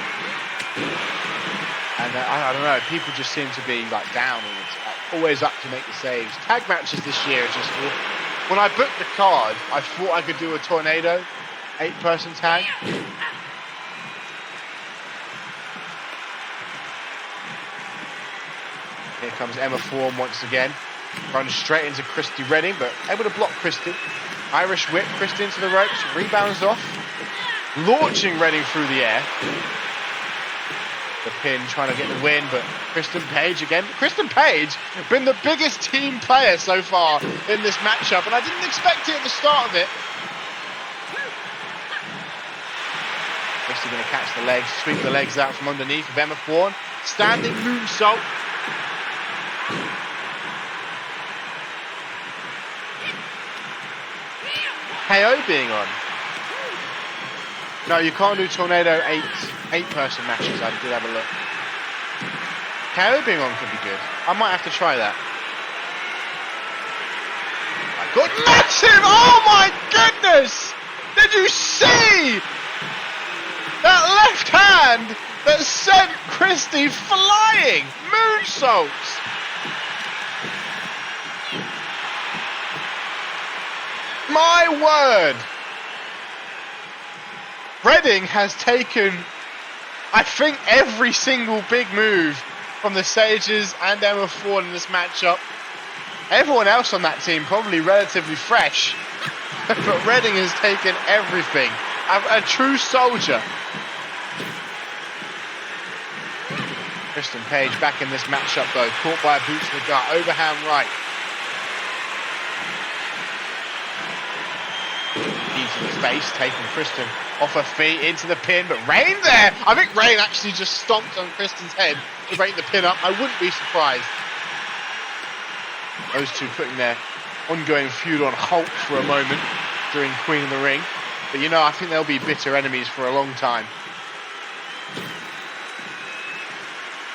And I don't know, people just seem to be like down all the time, always up to make the saves. Tag matches this year are just, when I booked the card, I thought I could do a tornado 8-person tag. Here comes Emma Fawn once again. Runs straight into Christie Redding, but able to block Christie. Irish whip, Christie into the ropes, rebounds off. Launching Redding through the air. The pin, trying to get the win, but Kristen Page again. Kristen Page been the biggest team player so far in this matchup, and I didn't expect it at the start of it. Christie going to catch the legs, sweep the legs out from underneath of Emma Fawn. Standing moonsault. KO being on. No, you can't do tornado 8-person matches. I did have a look. KO being on could be good. I might have to try that. My God, massive! Oh my goodness! Did you see that left hand that sent Christie flying? Moonsaults. My word! Redding has taken, I think, every single big move from the Sages and Emma Fawn in this matchup. Everyone else on that team probably relatively fresh, but Redding has taken everything. A true soldier. Kristen Page back in this matchup though, caught by a boot to the gut, overhand right. to the face, taking Kristen off her feet into the pin, but Rain there. I think Rain actually just stomped on Kristen's head to break the pin up. I wouldn't be surprised. Those two putting their ongoing feud on halt for a moment during Queen of the Ring. But you know, I think they'll be bitter enemies for a long time.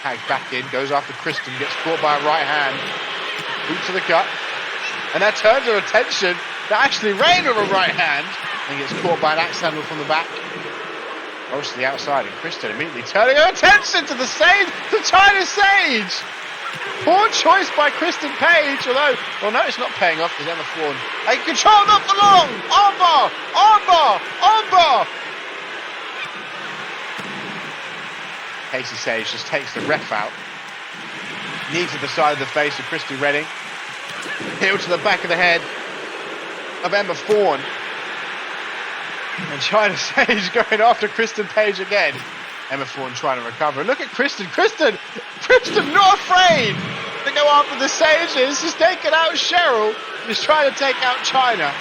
Tags back in, goes after Kristen, gets caught by a right hand. Boot to the gut. And that turns her attention to Ashley Rain with a right hand. And gets caught by an axe handle from the back. Goes to the outside, and Kristen immediately turning her attention to the Sage, to China Sage. Poor choice by Kristen Page, although, well, no, it's not paying off because Emma Thorne. They control not for long. Armbar, armbar, armbar. Casey Sage just takes the ref out. Knee to the side of the face of Christy Redding. Heel to the back of the head of Emma Thorne. And China Sage going after Kristen Page again. Emma Thorne trying to recover. Look at Kristen. Kristen not afraid to go after the Sages. She's taking out Cheryl. She's trying to take out China.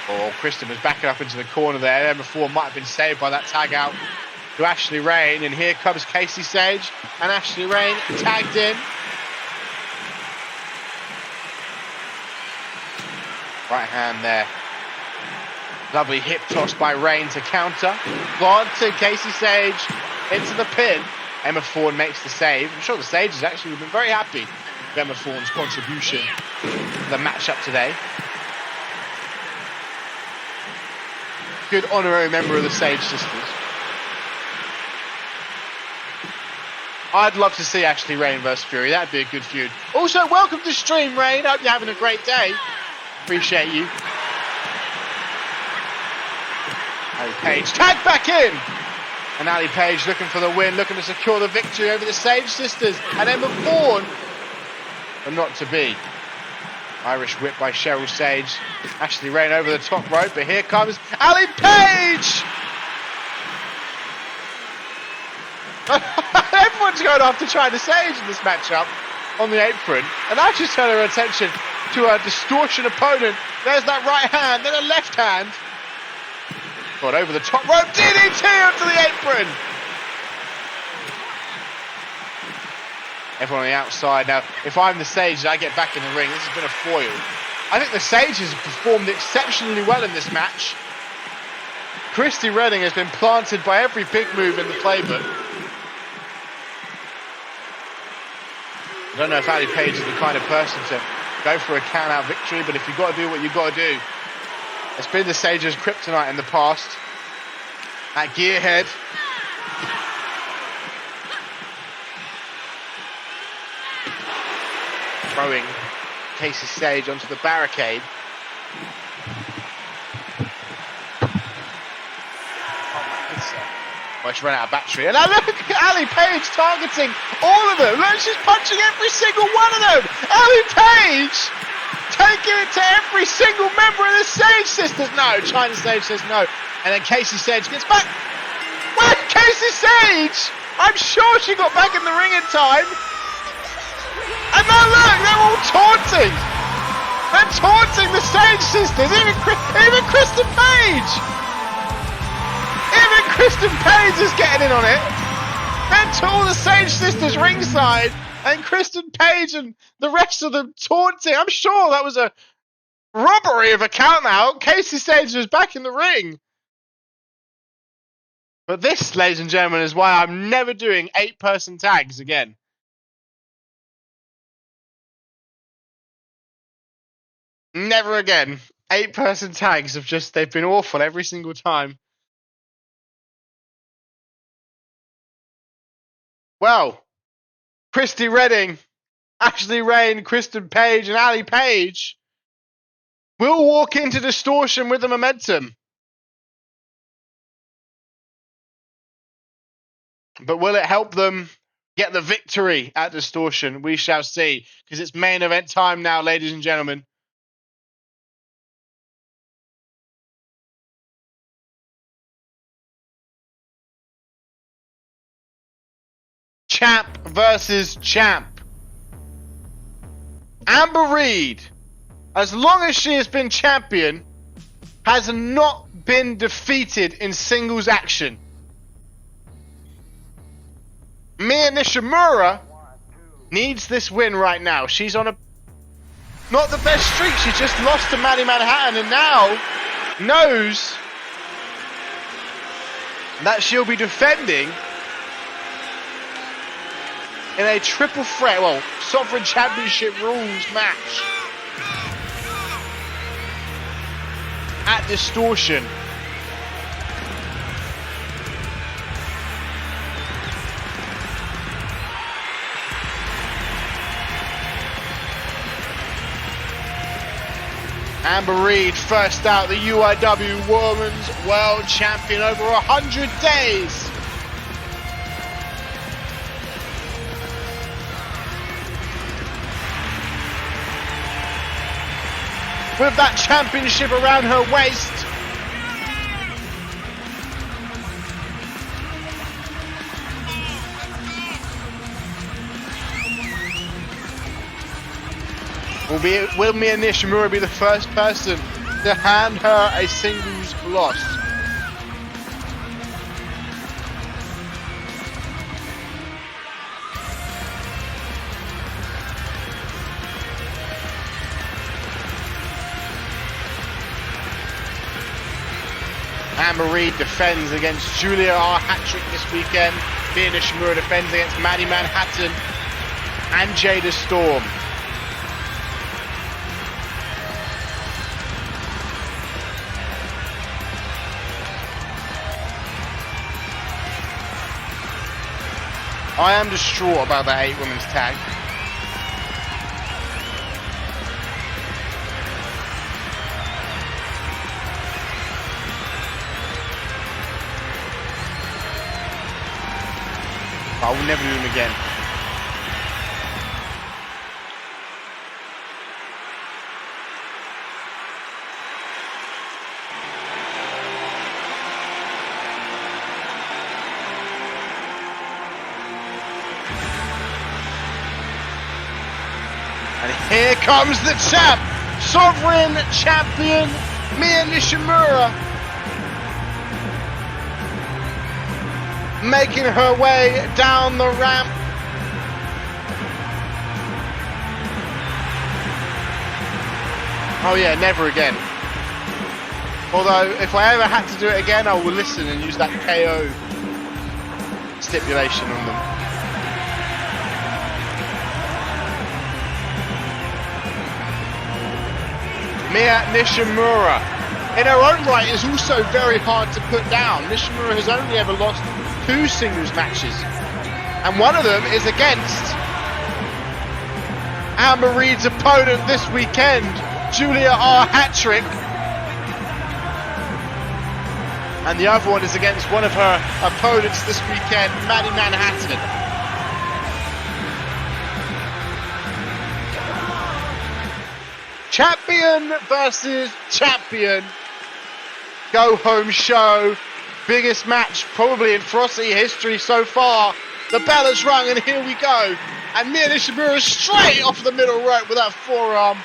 Oh, Kristen was backing up into the corner there. Emma Thorne might have been saved by that tag out to Ashley Rain. And here comes Casey Sage and Ashley Rain tagged in. Right hand there. Lovely hip toss by Rain to counter. Gone to Casey Sage into the pin. Emma Thorne makes the save. I'm sure the Sages actually have been very happy with Emma Thorne's contribution to the matchup today. Good honorary member of the Sage Sisters. I'd love to see Ashley Rain versus Fury. That'd be a good feud. Also, welcome to stream, Rain. Hope you're having a great day. Appreciate you. Ali Page tagged back in. And Ali Page looking for the win, looking to secure the victory over the Sage Sisters. And Emma Thorne, but not to be. Irish whip by Cheryl Sage. Ashley Rain over the top rope, but here comes Ali Page! Everyone's going after China Sage in this matchup on the apron. And I just turn her attention to a distortion opponent. There's that right hand, then a left hand. Got over the top rope, DDT onto the apron. Everyone on the outside. Now, if I'm the Sage and I get back in the ring, this has been a foil. I think the Sages have performed exceptionally well in this match. Christy Redding has been planted by every big move in the playbook. I don't know if Ali Page is the kind of person to go for a count-out victory, but if you've got to do what you've got to do. It's been the Sages' kryptonite in the past. That gearhead. Throwing Casey Sage onto the barricade. Well, she's run out of battery. And now look at Ali Page targeting all of them. Look, she's punching every single one of them. Ali Page taking it to every single member of the Sage Sisters. No, China Sage says no. And then Casey Sage gets back. Where's Casey Sage? I'm sure she got back in the ring in time. And now look, they're all taunting. They're taunting the Sage Sisters. Even Kristen Page. Even Kristen Page is getting in on it. Then to all the Sage Sisters ringside, and Kristen Page and the rest of them taunting. I'm sure that was a robbery of a count out. Casey Sage was back in the ring. But this, ladies and gentlemen, is why I'm never doing 8-person tags again. Never again. 8-person tags have just, they've been awful every single time. Well, Christy Redding, Ashley Rain, Kristen Page, and Ali Page will walk into Distortion with the momentum. But will it help them get the victory at Distortion? We shall see, because it's main event time now, ladies and gentlemen. Champ versus champ. Amber Reed, as long as she has been champion, has not been defeated in singles action. Mia Nishimura needs this win right now. She's on a not the best streak. She just lost to Maddie Manhattan and now knows that she'll be defending in a triple threat, well, Sovereign Championship rules match at Distortion. Amber Reed, first out, the UIW Women's World Champion over 100 days. With that championship around her waist. Will Mia Nishimura be the first person to hand her a singles loss? Amber Reed defends against Julia R. Hattrick this weekend. Mia Nishimura defends against Maddie Manhattan and Jada Storm. I am distraught about that 8 women's tag. I will never do them again. And here comes the champ, Sovereign Champion Mia Nishimura, making her way down the ramp. Oh yeah, never again. Although, if I ever had to do it again, I will listen and use that KO stipulation on them. Mia Nishimura, in her own right, is also very hard to put down. Nishimura has only ever lost 2 singles matches, and one of them is against Amber Reed's opponent this weekend, Julia R. Hattrick, and the other one is against one of her opponents this weekend, Maddie Manhattan. Champion versus champion. Go home show. Biggest match probably in Ferocity history so far. The bell has rung and here we go. And Mia Nishimura straight off the middle rope with that forearm.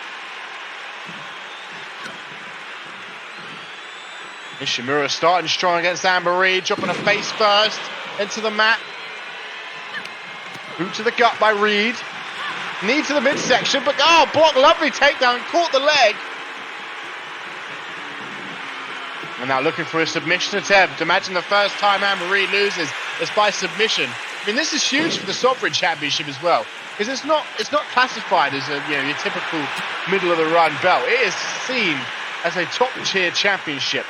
Nishimura starting strong against Amber Reed, dropping her face first into the mat. Boot to the gut by Reed. Knee to the midsection, but block, lovely takedown, caught the leg. And now looking for a submission attempt. Imagine the first time Amber Reed loses is by submission. I mean, this is huge for the Sovereign Championship as well, because it's not classified as a your typical middle of the run belt. It is seen as a top tier championship.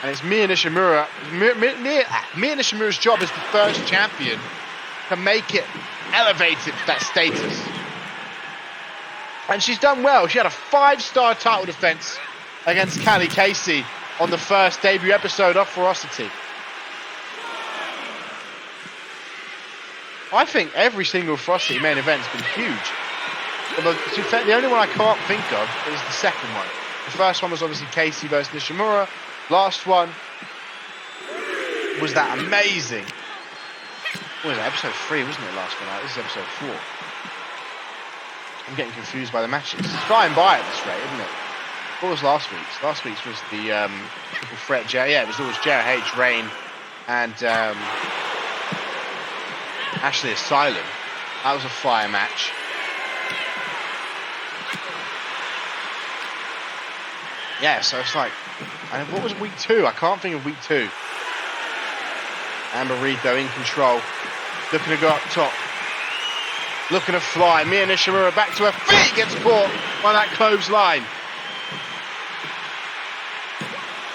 And it's Mia Nishimura. Mia Nishimura's job as the first champion to make it elevated to that status. And she's done well. She had a 5-star title defense against Callie Casey on the first debut episode of Ferocity. I think every single Ferocity main event's been huge. Although, in fact, the only one I can't think of is the second one. The first one was obviously Casey versus Nishimura. Last one was that amazing. What was it, episode 3, wasn't it, last one? This is episode 4. I'm getting confused by the matches. It's flying by at this rate, isn't it? What was last week's? Last week's was the triple threat. Yeah, it was always JRH, Rain, and Ashley Asylum. That was a fire match. Yeah, so it's like, what was week 2? I can't think of week 2. Amber Reed, though, in control. Looking to go up top. Looking to fly. Mia Nishimura back to her feet. Gets caught by that clothesline.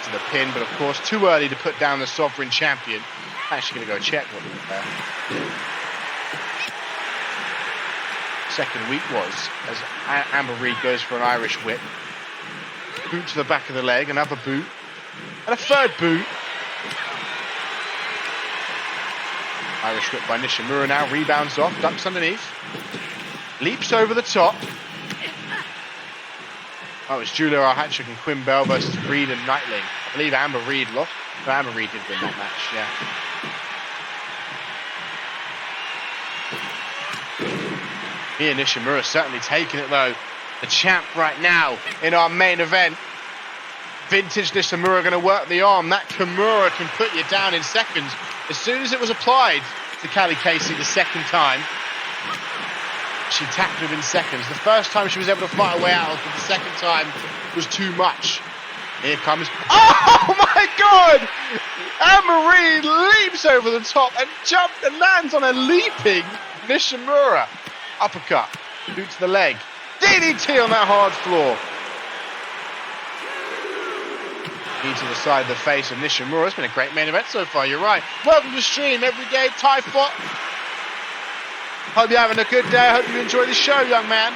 To the pin, but of course, too early to put down the Sovereign Champion. I'm actually going to go check what second week was, as Amber Reed goes for an Irish whip. Boot to the back of the leg, another boot, and a third boot. Irish whip by Nishimura now, rebounds off, ducks underneath, leaps over the top. Oh, it's Julia Arhatchik and Quinn Bell versus Reed and Nightling. I believe Amber Reed lost. No, Amber Reed did win that match, yeah. Mia Nishimura certainly taking it though. The champ right now in our main event. Vintage Nishimura going to work the arm. That Kimura can put you down in seconds. As soon as it was applied to Callie Casey the second time, she tapped within seconds. The first time she was able to fight her way out, but the second time was too much. Here comes... Oh my God! Amber Reed leaps over the top and jumps and lands on a leaping Nishimura. Uppercut. Boot to the leg. DDT on that hard floor. Knee to the side of the face of Nishimura. It's been a great main event so far, you're right. Welcome to the stream, everyday Typhot. Hope you're having a good day. Hope you enjoy the show, young man.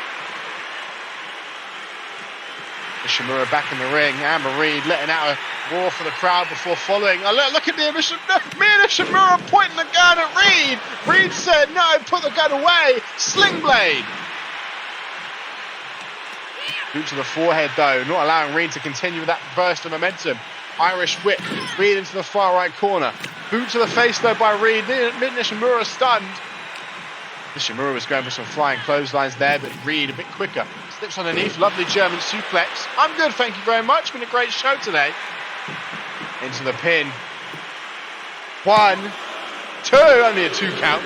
Nishimura back in the ring. Amber Reed letting out a roar for the crowd before following. Oh, look at Mia Nishimura pointing the gun at Reed. Reed said, no, put the gun away. Sling blade. Boot to the forehead, though, not allowing Reed to continue with that burst of momentum. Irish whip. Reed into the far right corner. Boot to the face, though, by Reed. Nishimura stunned. Nishimura was going for some flying clotheslines there, but Reed a bit quicker. Slips underneath, lovely German suplex. I'm good, thank you very much. Been a great show today. Into the pin. 1, 2, only a 2 count.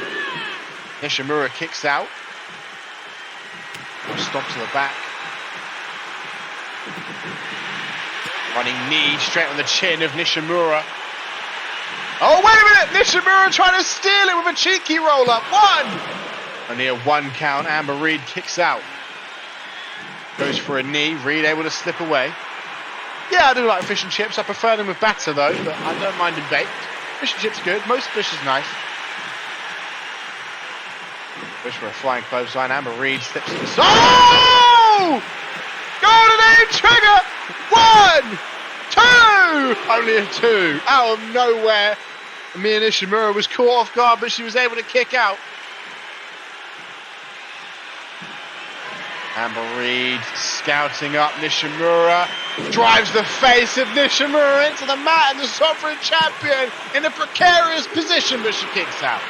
Nishimura kicks out. Stomp to the back. Running knee straight on the chin of Nishimura. Oh, wait a minute! Nishimura trying to steal it with a cheeky roll-up. 1! Only a 1 count. Amber Reed kicks out. Goes for a knee. Reed able to slip away. Yeah, I do like fish and chips. I prefer them with batter, though, but I don't mind them baked. Fish and chips good. Most fish is nice. Goes for a flying clothesline. Amber Reed slips to the side. Oh! Golden aim trigger! 1, 2! Only a 2. Out of nowhere. Mia Nishimura was caught off guard, but she was able to kick out. Amber Reed scouting up Nishimura. Drives the face of Nishimura into the mat, and the Sovereign Champion in a precarious position, but she kicks out.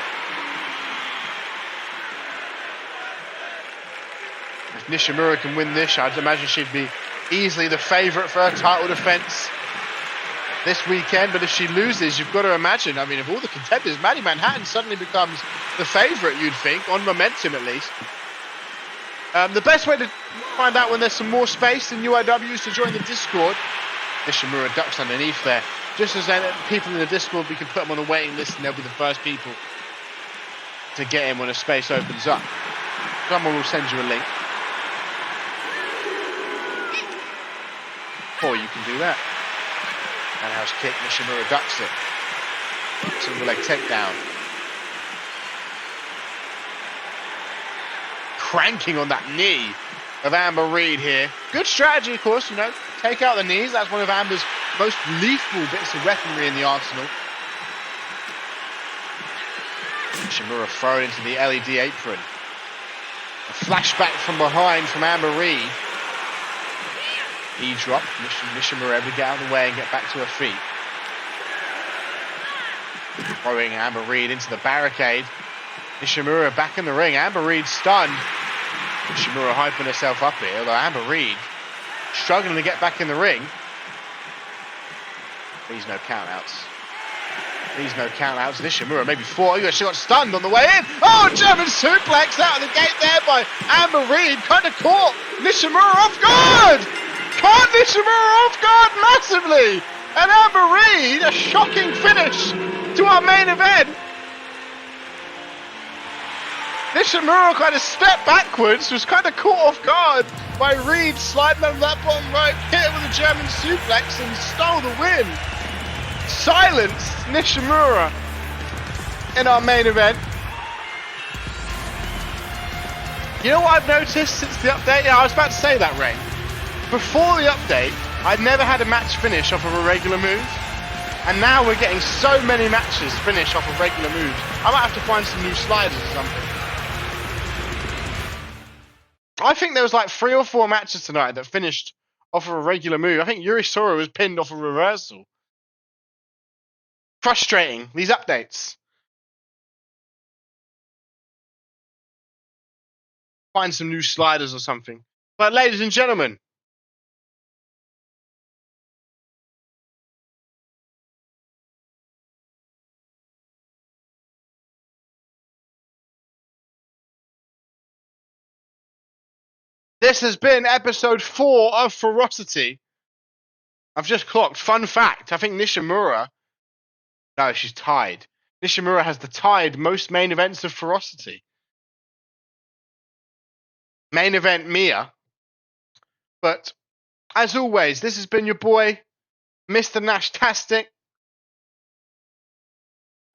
If Nishimura can win this, I'd imagine she'd be easily the favourite for her title defence this weekend. But if she loses, you've got to imagine, I mean, of all the contenders, Maddie Manhattan suddenly becomes the favourite, you'd think, on momentum at least. The best way to find out when there's some more space in UIW is to join the Discord. Nishimura ducks underneath there. Just as people in the Discord, we can put them on the waiting list and they'll be the first people to get in when a space opens up. Someone will send you a link. Or you can do that. Roundhouse kick, Nishimura ducks it. Single leg takedown. Cranking on that knee of Amber Reed here. Good strategy, of course, you know. Take out the knees. That's one of Amber's most lethal bits of weaponry in the arsenal. Nishimura thrown into the LED apron. A flashback from behind from Amber Reed. Knee drop. Nishimura able to get out of the way and get back to her feet. Throwing Amber Reed into the barricade. Nishimura back in the ring. Amber Reed stunned. Nishimura hyping herself up here, although Amber Reed struggling to get back in the ring. These no countouts. These no countouts. Nishimura maybe 4. Oh, she got stunned on the way in. Oh, German suplex out of the gate there by Amber Reed. Kind of caught Nishimura off guard. Caught Nishimura off guard massively. And Amber Reed, a shocking finish to our main event. Nishimura kind of stepped backwards, was kind of caught off guard by Reed sliding over that bottom rope, hit it with a German suplex and stole the win. Silenced Nishimura in our main event. You know what I've noticed since the update? Yeah, I was about to say that, Ray. Before the update, I'd never had a match finish off of a regular move. And now we're getting so many matches finish off of regular moves. I might have to find some new sliders or something. I think there was like 3 or 4 matches tonight that finished off of a regular move. I think Yuri Sora was pinned off a reversal. Frustrating, these updates. Find some new sliders or something. But ladies and gentlemen, this has been episode 4 of Ferocity. I've just clocked. Fun fact, I think Nishimura... No, she's tied. Nishimura has the tied most main events of Ferocity. Main event Mia. But, as always, this has been your boy, Mr. Nashtastic,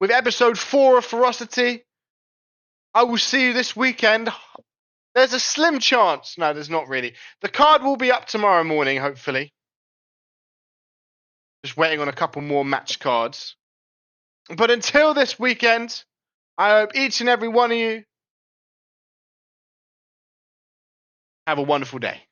with episode 4 of Ferocity. I will see you this weekend. There's a slim chance. No, there's not really. The card will be up tomorrow morning, hopefully. Just waiting on a couple more match cards. But until this weekend, I hope each and every one of you have a wonderful day.